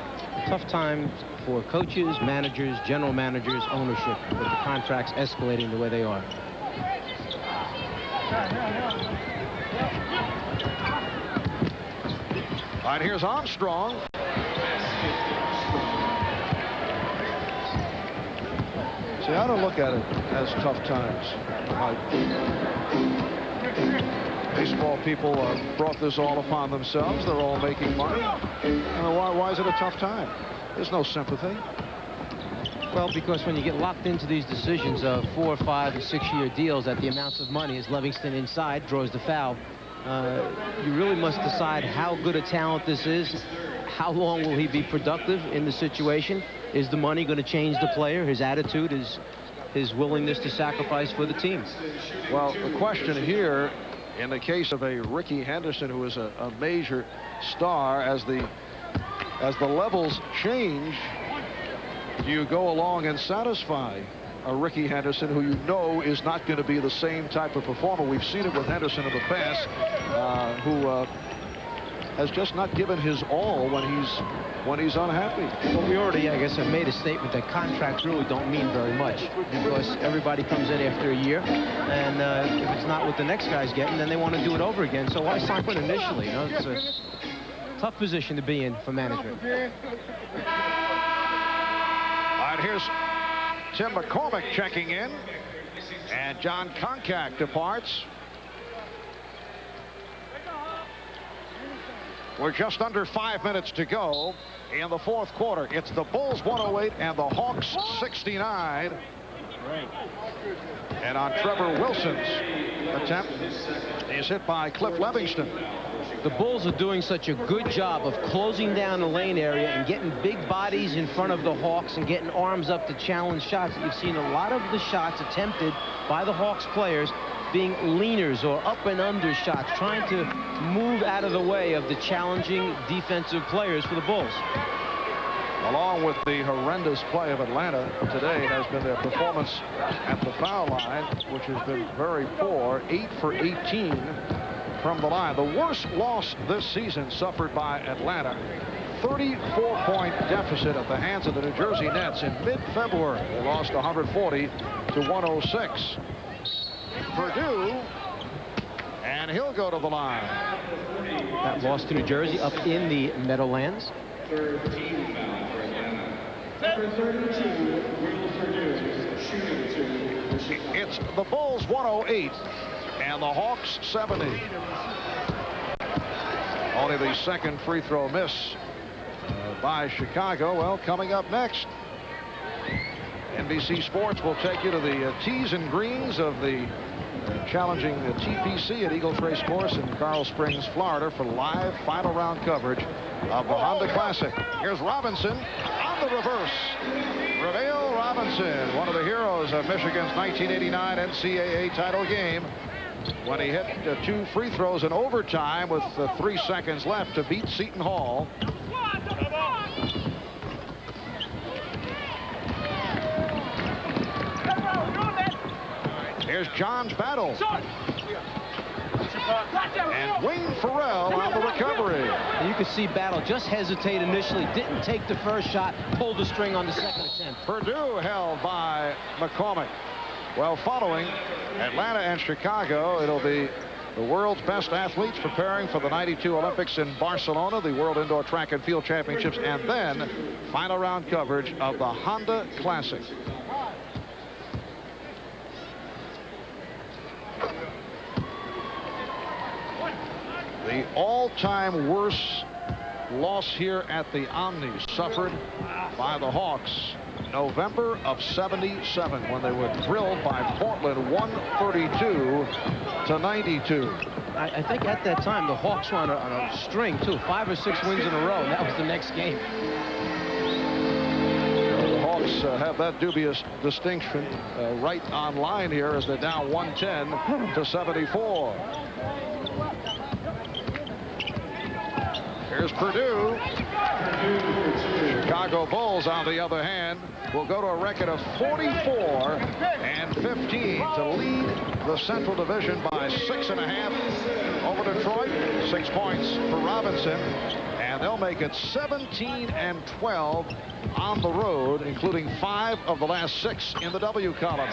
S3: Tough time for coaches, managers, general managers, ownership, with the contracts escalating the way they are.
S1: All right, here's Armstrong. See, I don't look at it as tough times. Baseball people brought this all upon themselves. They're all making money. Why is it a tough time? There's no sympathy.
S3: Well, because when you get locked into these decisions of 4-, 5-, and 6-year deals at the amounts of money, as Livingston inside draws the foul, you really must decide how good a talent this is. How long will he be productive in the situation? Is the money going to change the player? His attitude, his willingness to sacrifice for the team?
S1: Well, the question here, in the case of a Ricky Henderson, who is a major star, as the levels change, do you go along and satisfy a Ricky Henderson who you know is not going to be the same type of performer? We've seen it with Henderson in the past, who has just not given his all when he's unhappy.
S3: Well, we already, I guess, have made a statement that contracts really don't mean very much, because everybody comes in after a year, and if it's not what the next guy's getting, then they want to do it over again. So why sign it initially? You know, it's a tough position to be in for management.
S1: All right, here's Tim McCormick checking in, and John Koncak departs. We're just under 5 minutes to go in the fourth quarter. It's the Bulls 108 and the Hawks 69. And on Trevor Wilson's attempt, he's hit by Cliff Livingston.
S3: The Bulls are doing such a good job of closing down the lane area and getting big bodies in front of the Hawks and getting arms up to challenge shots. You've seen a lot of the shots attempted by the Hawks players being leaners or up and under shots, trying to move out of the way of the challenging defensive players for the Bulls.
S1: Along with the horrendous play of Atlanta today has been their performance at the foul line, which has been very poor. 8 for 18 from the line. The worst loss this season suffered by Atlanta. 34-point deficit at the hands of the New Jersey Nets in mid-February. They lost 140 to 106. Purdue, and he'll go to the line.
S3: That loss to New Jersey up in the Meadowlands.
S1: It's the Bulls 108 and the Hawks 70. Only the second free throw miss by Chicago. Well, coming up next, NBC Sports will take you to the tees and greens of the challenging TPC at Eagle Trace Course in Coral Springs, Florida, for live final round coverage of the Honda Classic. Here's Robinson on the reverse. Reveal Robinson, one of the heroes of Michigan's 1989 NCAA title game, when he hit 2 free throws in overtime with 3 seconds left to beat Seton Hall. Here's John's battle. And Wayne Farrell on the recovery.
S3: And you could see Battle just hesitate initially, didn't take the first shot, pulled the string on the second attempt.
S1: Purdue held by McCormick. Well, following Atlanta and Chicago, it'll be the world's best athletes preparing for the '92 Olympics in Barcelona, the World Indoor Track and Field Championships, and then final round coverage of the Honda Classic. The all-time worst loss here at the Omni suffered by the Hawks November of '77, when they were drilled by Portland 132 to 92.
S3: I think at that time the Hawks were on a string too, 5 or 6 wins in a row, and that was the next game.
S1: The Hawks have that dubious distinction right on line here as they're down 110 to 74. Here's Purdue. Chicago Bulls, on the other hand, will go to a record of 44 and 15 to lead the Central Division by 6.5 over Detroit. 6 points for Robinson. And they'll make it 17 and 12 on the road, including 5 of the last 6 in the W column.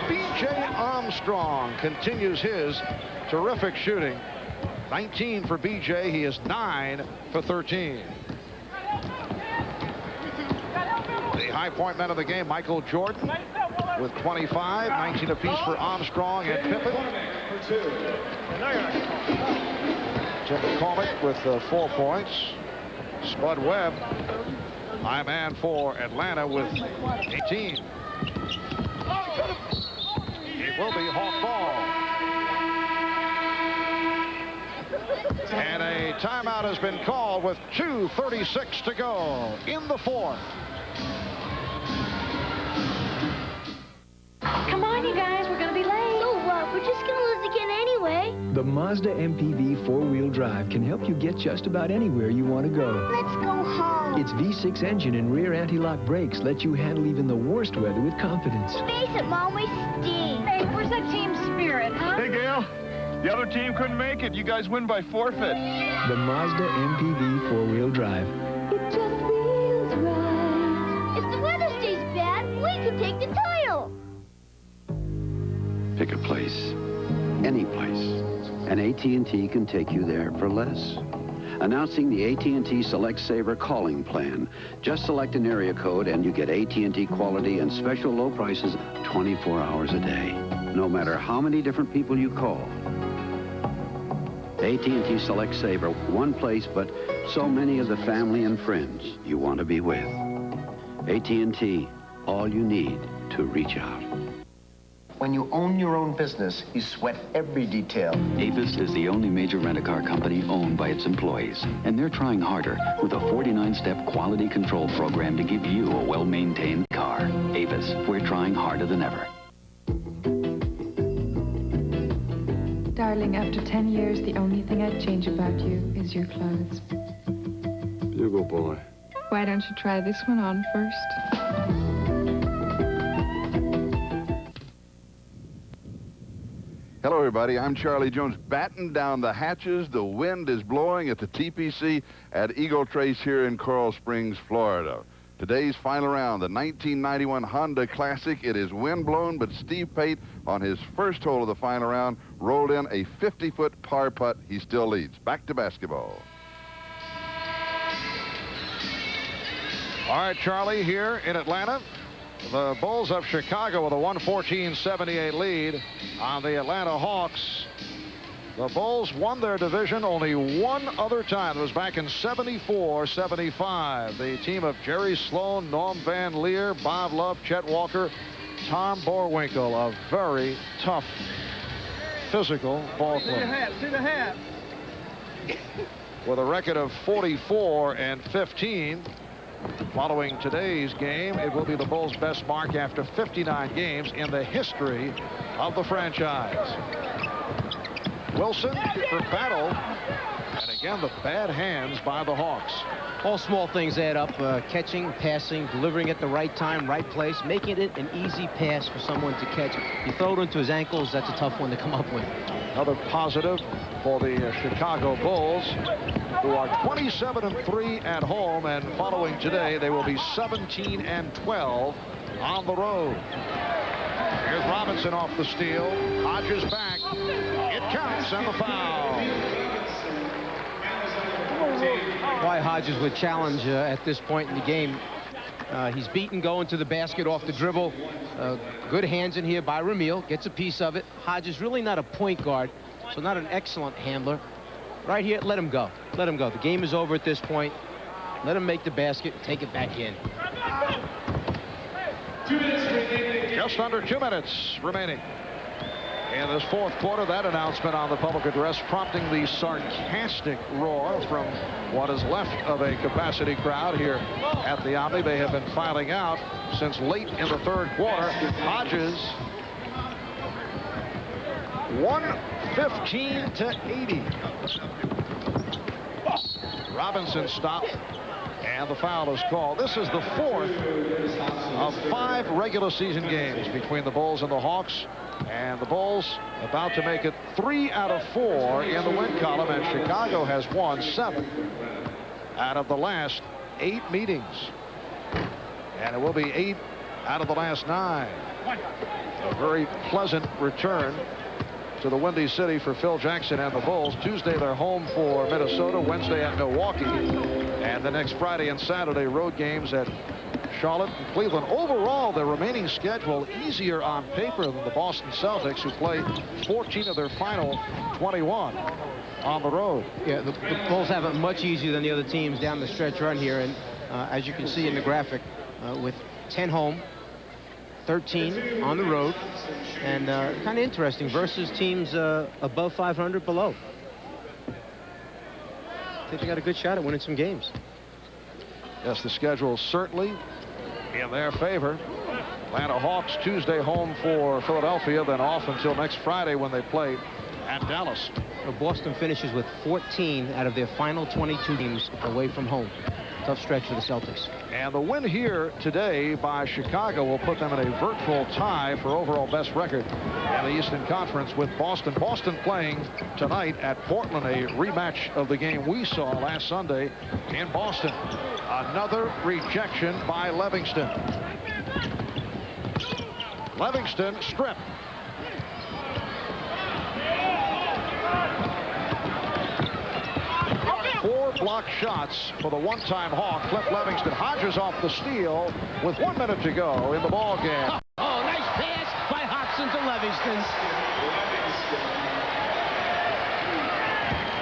S1: B.J. Armstrong continues his terrific shooting. 19 for B.J. He is 9 for 13. The high point man of the game, Michael Jordan, with 25, 19 apiece for Armstrong and Pippen. Tim McCormick with 4 points. Spud Webb, high man for Atlanta, with 18. It will be Hawk ball. And a timeout has been called with 2:36 to go in the 4th.
S5: Come on, you guys, we're going to be late.
S12: So what? We're just going to lose again anyway.
S7: The Mazda MPV 4-wheel drive can help you get just about anywhere you want to go.
S12: Let's go home.
S7: Its V6 engine and rear anti-lock brakes let you handle even the worst weather with confidence.
S12: Face it, Mom, we stink.
S5: Hey, where's that team spirit, huh?
S6: Hey, Gail. The other team couldn't make it. You guys win by forfeit.
S7: The Mazda MPV 4-wheel drive.
S12: It just feels right. If the weather stays bad, we can take the title.
S11: Pick a place, any place, and AT&T can take you there for less. Announcing the AT&T Select Saver calling plan. Just select an area code and you get AT&T quality and special low prices 24 hours a day, no matter how many different people you call. AT&T Select Saver, one place, but so many of the family and friends you want to be with. AT&T, all you need to reach out.
S2: When you own your own business, you sweat every detail.
S21: Avis is the only major rent-a-car company owned by its employees, and they're trying harder with a 49-step quality control program to give you a well-maintained car. Avis, we're trying harder than ever.
S13: Darling, after 10 years, the only thing I'd change about you is your clothes.
S6: You go, boy.
S13: Why don't you try this one on first?
S6: Hello, everybody. I'm Charlie Jones. Batten down the hatches. The wind is blowing at the TPC at Eagle Trace here in Coral Springs, Florida.
S16: Today's final round, the 1991 Honda Classic. It is windblown, but Steve Pate, on his first hole of the final round, rolled in a 50-foot par putt. He still leads. Back to basketball.
S1: All right, Charlie, here in Atlanta. The Bulls of Chicago with a 114-78 lead on the Atlanta Hawks. The Bulls won their division only one other time. It was back in 74-75. The team of Jerry Sloan, Norm Van Leer, Bob Love, Chet Walker, Tom Boerwinkle, a very tough, physical ball club.
S6: See the hat.
S1: With a record of 44-15. Following today's game, it will be the Bulls' best mark after 59 games in the history of the franchise. Wilson for Battle, and again the bad hands by the Hawks.
S3: All small things add up. Catching, passing, delivering at the right time, right place, making it an easy pass for someone to catch. You throw it into his ankles, that's a tough one to come up with.
S1: Another positive for the Chicago Bulls, who are 27-3 at home, and following today they will be 17-12 on the road. Here's Robinson off the steal. Hodges back. It counts, and the foul.
S3: Why Hodges would challenge at this point in the game. He's beaten going to the basket off the dribble. Good hands in here by Ramil. Gets a piece of it. Hodges really not a point guard, so not an excellent handler. Right here, let him go. Let him go. The game is over at this point. Let him make the basket, take it back in.
S1: 2 minutes remaining. Just under 2 minutes remaining in this fourth quarter. That announcement on the public address prompting the sarcastic roar from what is left of a capacity crowd here at the Omni. They have been filing out since late in the third quarter. Hodges 115-80. Robinson stopped, and the foul is called. This is the fourth of 5 regular season games between the Bulls and the Hawks, and the Bulls about to make it 3 out of 4 in the win column, and Chicago has won 7 out of the last 8 meetings, and it will be 8 out of the last 9. A very pleasant return to the Windy City for Phil Jackson and the Bulls. Tuesday they're home for Minnesota, Wednesday at Milwaukee, and the next Friday and Saturday road games at Charlotte and Cleveland. Overall, their remaining schedule easier on paper than the Boston Celtics, who play 14 of their final 21 on the road.
S3: Yeah, the Bulls have it much easier than the other teams down the stretch run here, and as you can see in the graphic, with 10 home, 13 on the road, and kind of interesting versus teams above 500 below. I think they got a good shot at winning some games.
S1: Yes, the schedule certainly in their favor. Atlanta Hawks Tuesday home for Philadelphia, then off until next Friday when they play at Dallas.
S3: Boston finishes with 14 out of their final 22 games away from home. Tough stretch for the Celtics.
S1: And the win here today by Chicago will put them in a virtual tie for overall best record in the Eastern Conference with Boston. Boston playing tonight at Portland, a rematch of the game we saw last Sunday in Boston. Another rejection by Livingston. Livingston stripped. Four block shots for the one-time Hawk, Cliff Livingston. Hodges off the steal with 1 minute to go in the ball game.
S3: Oh, nice pass by Hodgson to Livingston.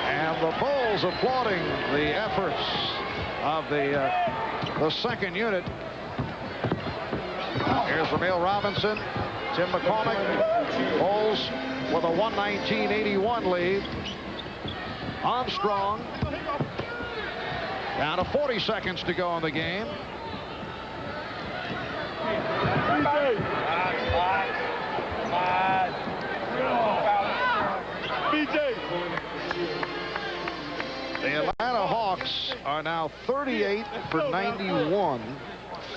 S1: And the Bulls applauding the efforts of the second unit. Here's Ramil Robinson, Tim McCormick. Bulls with a 119-81 lead. Armstrong down to 40 seconds to go in the game. The Atlanta Hawks are now 38 for 91,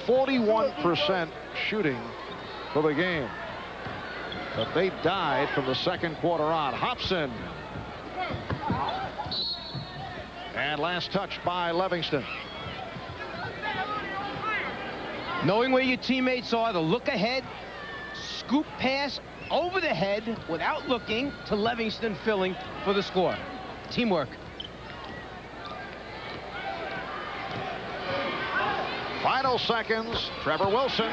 S1: 41% shooting for the game. But they died from the second quarter on. Hobson. And last touch by Livingston.
S3: Knowing where your teammates are, the look ahead, scoop pass over the head without looking to Livingston, filling for the score. Teamwork.
S1: Final seconds, Trevor Wilson.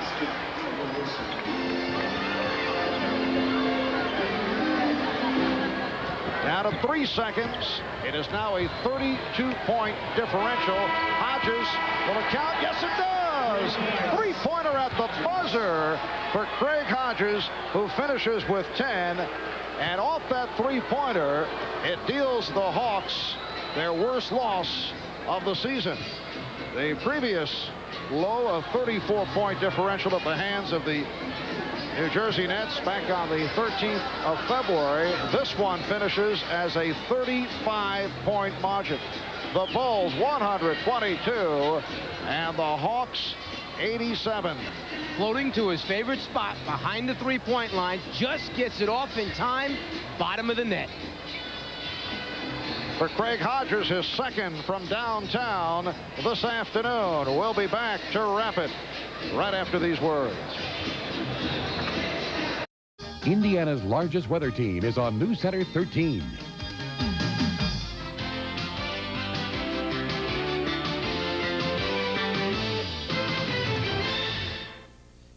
S1: Down to 3 seconds. It is now a 32-point differential. Hodges, will it count? Yes, it does. Three-pointer at the buzzer for Craig Hodges, who finishes with 10. And off that three-pointer, it deals the Hawks their worst loss of the season. The previous low of 34-point differential at the hands of the New Jersey Nets back on the 13th of February. This one finishes as a 35-point margin. The Bulls 122 and the Hawks 87.
S3: Floating to his favorite spot behind the three-point line, just gets it off in time, bottom of the net.
S1: For Craig Hodges, his second from downtown this afternoon. We'll be back to wrap it right after these words.
S24: Indiana's largest weather team is on News Center 13.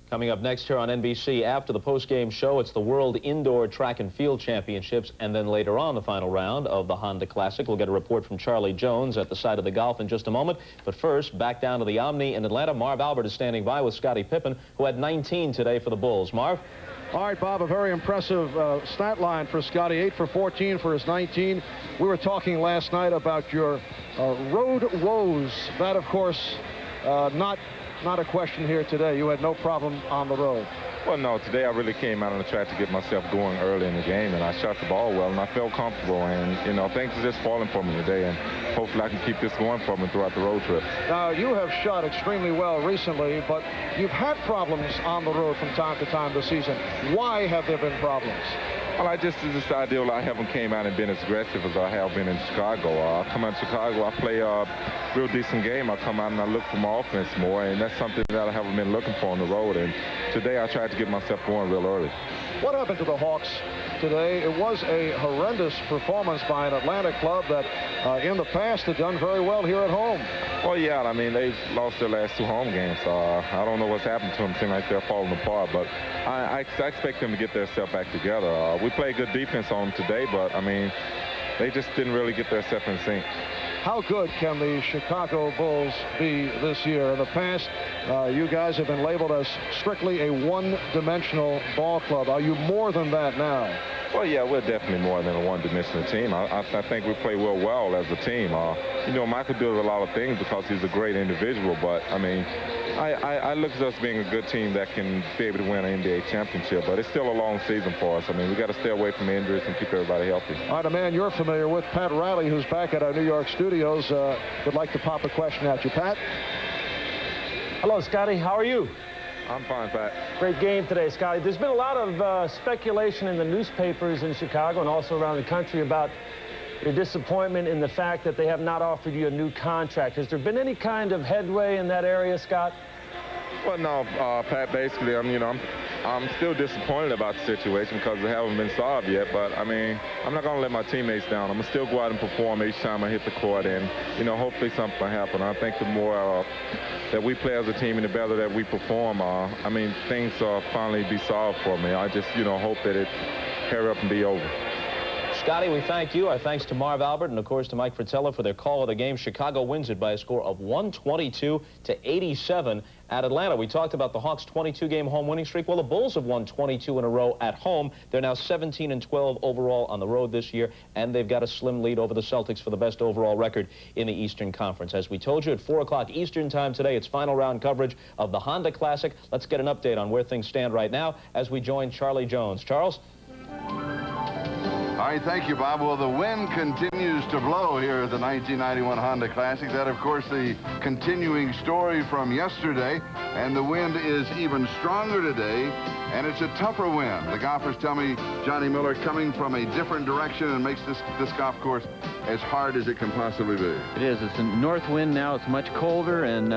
S18: Coming up next here on NBC, after the post-game show, it's the World Indoor Track and Field Championships, and then later on the final round of the Honda Classic. We'll get a report from Charlie Jones at the site of the golf in just a moment. But first, back down to the Omni in Atlanta. Marv Albert is standing by with Scottie Pippen, who had 19 today for the Bulls. Marv?
S1: All right, Bob, a very impressive stat line for Scottie. 8 for 14 for his 19. We were talking last night about your road woes. That, of course, not a question here today. You had no problem on the road.
S6: Well, no, today I really came out on the track to get myself going early in the game, and I shot the ball well, and I felt comfortable, and, you know, things are just falling for me today, and hopefully I can keep this going for me throughout the road trip.
S1: Now, you have shot extremely well recently, but you've had problems on the road from time to time this season. Why have there been problems?
S6: Well, I just this idea I haven't came out and been as aggressive as I have been in Chicago. I come out to Chicago, I play a real decent game. I come out and I look for my offense more, and that's something that I haven't been looking for on the road. And today I tried to get myself going real early.
S1: What happened to the Hawks today? It was a horrendous performance by an Atlanta club that in the past had done very well here at home.
S6: Well, yeah, I mean, they've lost their last 2 home games. I don't know what's happened to them. It seems like they're falling apart, but I expect them to get themselves back together. We played good defense on them today, but, I mean, they just didn't really get themselves in sync.
S1: How good can the Chicago Bulls be this year? In the past, you guys have been labeled as strictly a one-dimensional ball club. Are you more than that now?
S6: Well, yeah, we're definitely more than a one-dimensional team. I think we play well as a team. You know, Michael does a lot of things because he's a great individual, but, I mean, I look at us being a good team that can be able to win an NBA championship, but it's still a long season for us. I mean, we got to stay away from injuries and keep everybody healthy.
S1: All right, a man you're familiar with, Pat Riley, who's back at our New York studios, would like to pop a question at you. Pat?
S19: Hello, Scotty. How are you?
S6: I'm fine, Pat.
S19: Great game today, Scotty. There's been a lot of speculation in the newspapers in Chicago and also around the country about your disappointment in the fact that they have not offered you a new contract. Has there been any kind of headway in that area, Scott?
S6: Well, no, Pat, basically, I'm still disappointed about the situation because they haven't been solved yet, but, I mean, I'm not going to let my teammates down. I'm going to still go out and perform each time I hit the court, and, you know, hopefully something will happen. I think the more that we play as a team and the better that we perform, I mean, things finally be solved for me. I just, you know, hope that it hurry up and be over.
S18: Scotty, we thank you. Our thanks to Marv Albert and, of course, to Mike Fratello for their call of the game. Chicago wins it by a score of 122-87 at Atlanta. We talked about the Hawks' 22-game home winning streak. Well, the Bulls have won 22 in a row at home. They're now 17-12 overall on the road this year, and they've got a slim lead over the Celtics for the best overall record in the Eastern Conference. As we told you, at 4 o'clock Eastern time today, it's final round coverage of the Honda Classic. Let's get an update on where things stand right now as we join Charlie Jones. Charles?
S16: All right, thank you, Bob. Well, the wind continues to blow here at the 1991 Honda Classic. That, of course, the continuing story from yesterday. And the wind is even stronger today, and it's a tougher wind. The golfers tell me, Johnny Miller, coming from a different direction and makes this golf course as hard as it can possibly be.
S8: It is. It's a north wind now. It's much colder, and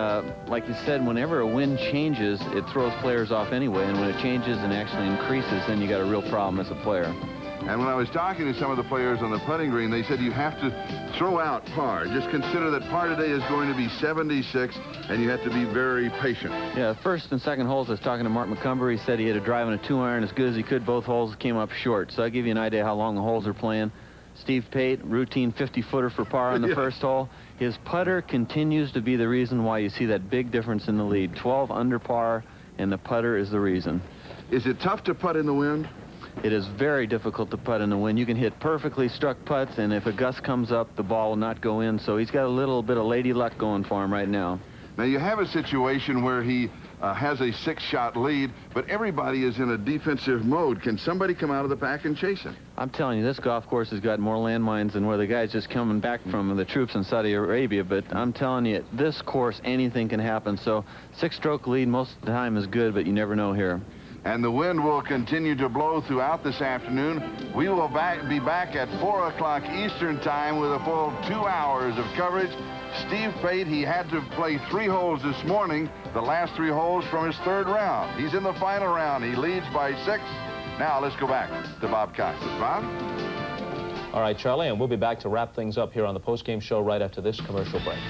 S8: like you said, whenever a wind changes, it throws players off anyway, and when it changes and actually increases, then you got a real problem as a player.
S16: And when I was talking to some of the players on the putting green, they said you have to throw out par. Just consider that par today is going to be 76, and you have to be very patient.
S8: Yeah, first and second holes, I was talking to Mark McCumber. He said he had a drive on a 2-iron as good as he could. Both holes came up short. So I'll give you an idea how long the holes are playing. Steve Pate, routine 50-footer for par on the first hole. His putter continues to be the reason why you see that big difference in the lead. 12 under par, and the putter is the reason.
S16: Is it tough to putt in the wind?
S8: It is very difficult to putt in the wind. You can hit perfectly struck putts, and if a gust comes up, the ball will not go in. So he's got a little bit of lady luck going for him right now.
S16: Now, you have a situation where he has a 6-shot lead, but everybody is in a defensive mode. Can somebody come out of the pack and chase him?
S8: I'm telling you, this golf course has got more landmines than where the guy's just coming back from the troops in Saudi Arabia. But I'm telling you, this course, anything can happen. So 6-stroke lead most of the time is good, but you never know here.
S16: And the wind will continue to blow throughout this afternoon. We will be back at 4 o'clock Eastern time with a full 2 hours of coverage. Steve Pate, he had to play 3 holes this morning, the last 3 holes from his 3rd round. He's in the final round. He leads by 6. Now let's go back to Bob Costas. Bob?
S18: All right, Charlie, and we'll be back to wrap things up here on the postgame show right after this commercial break.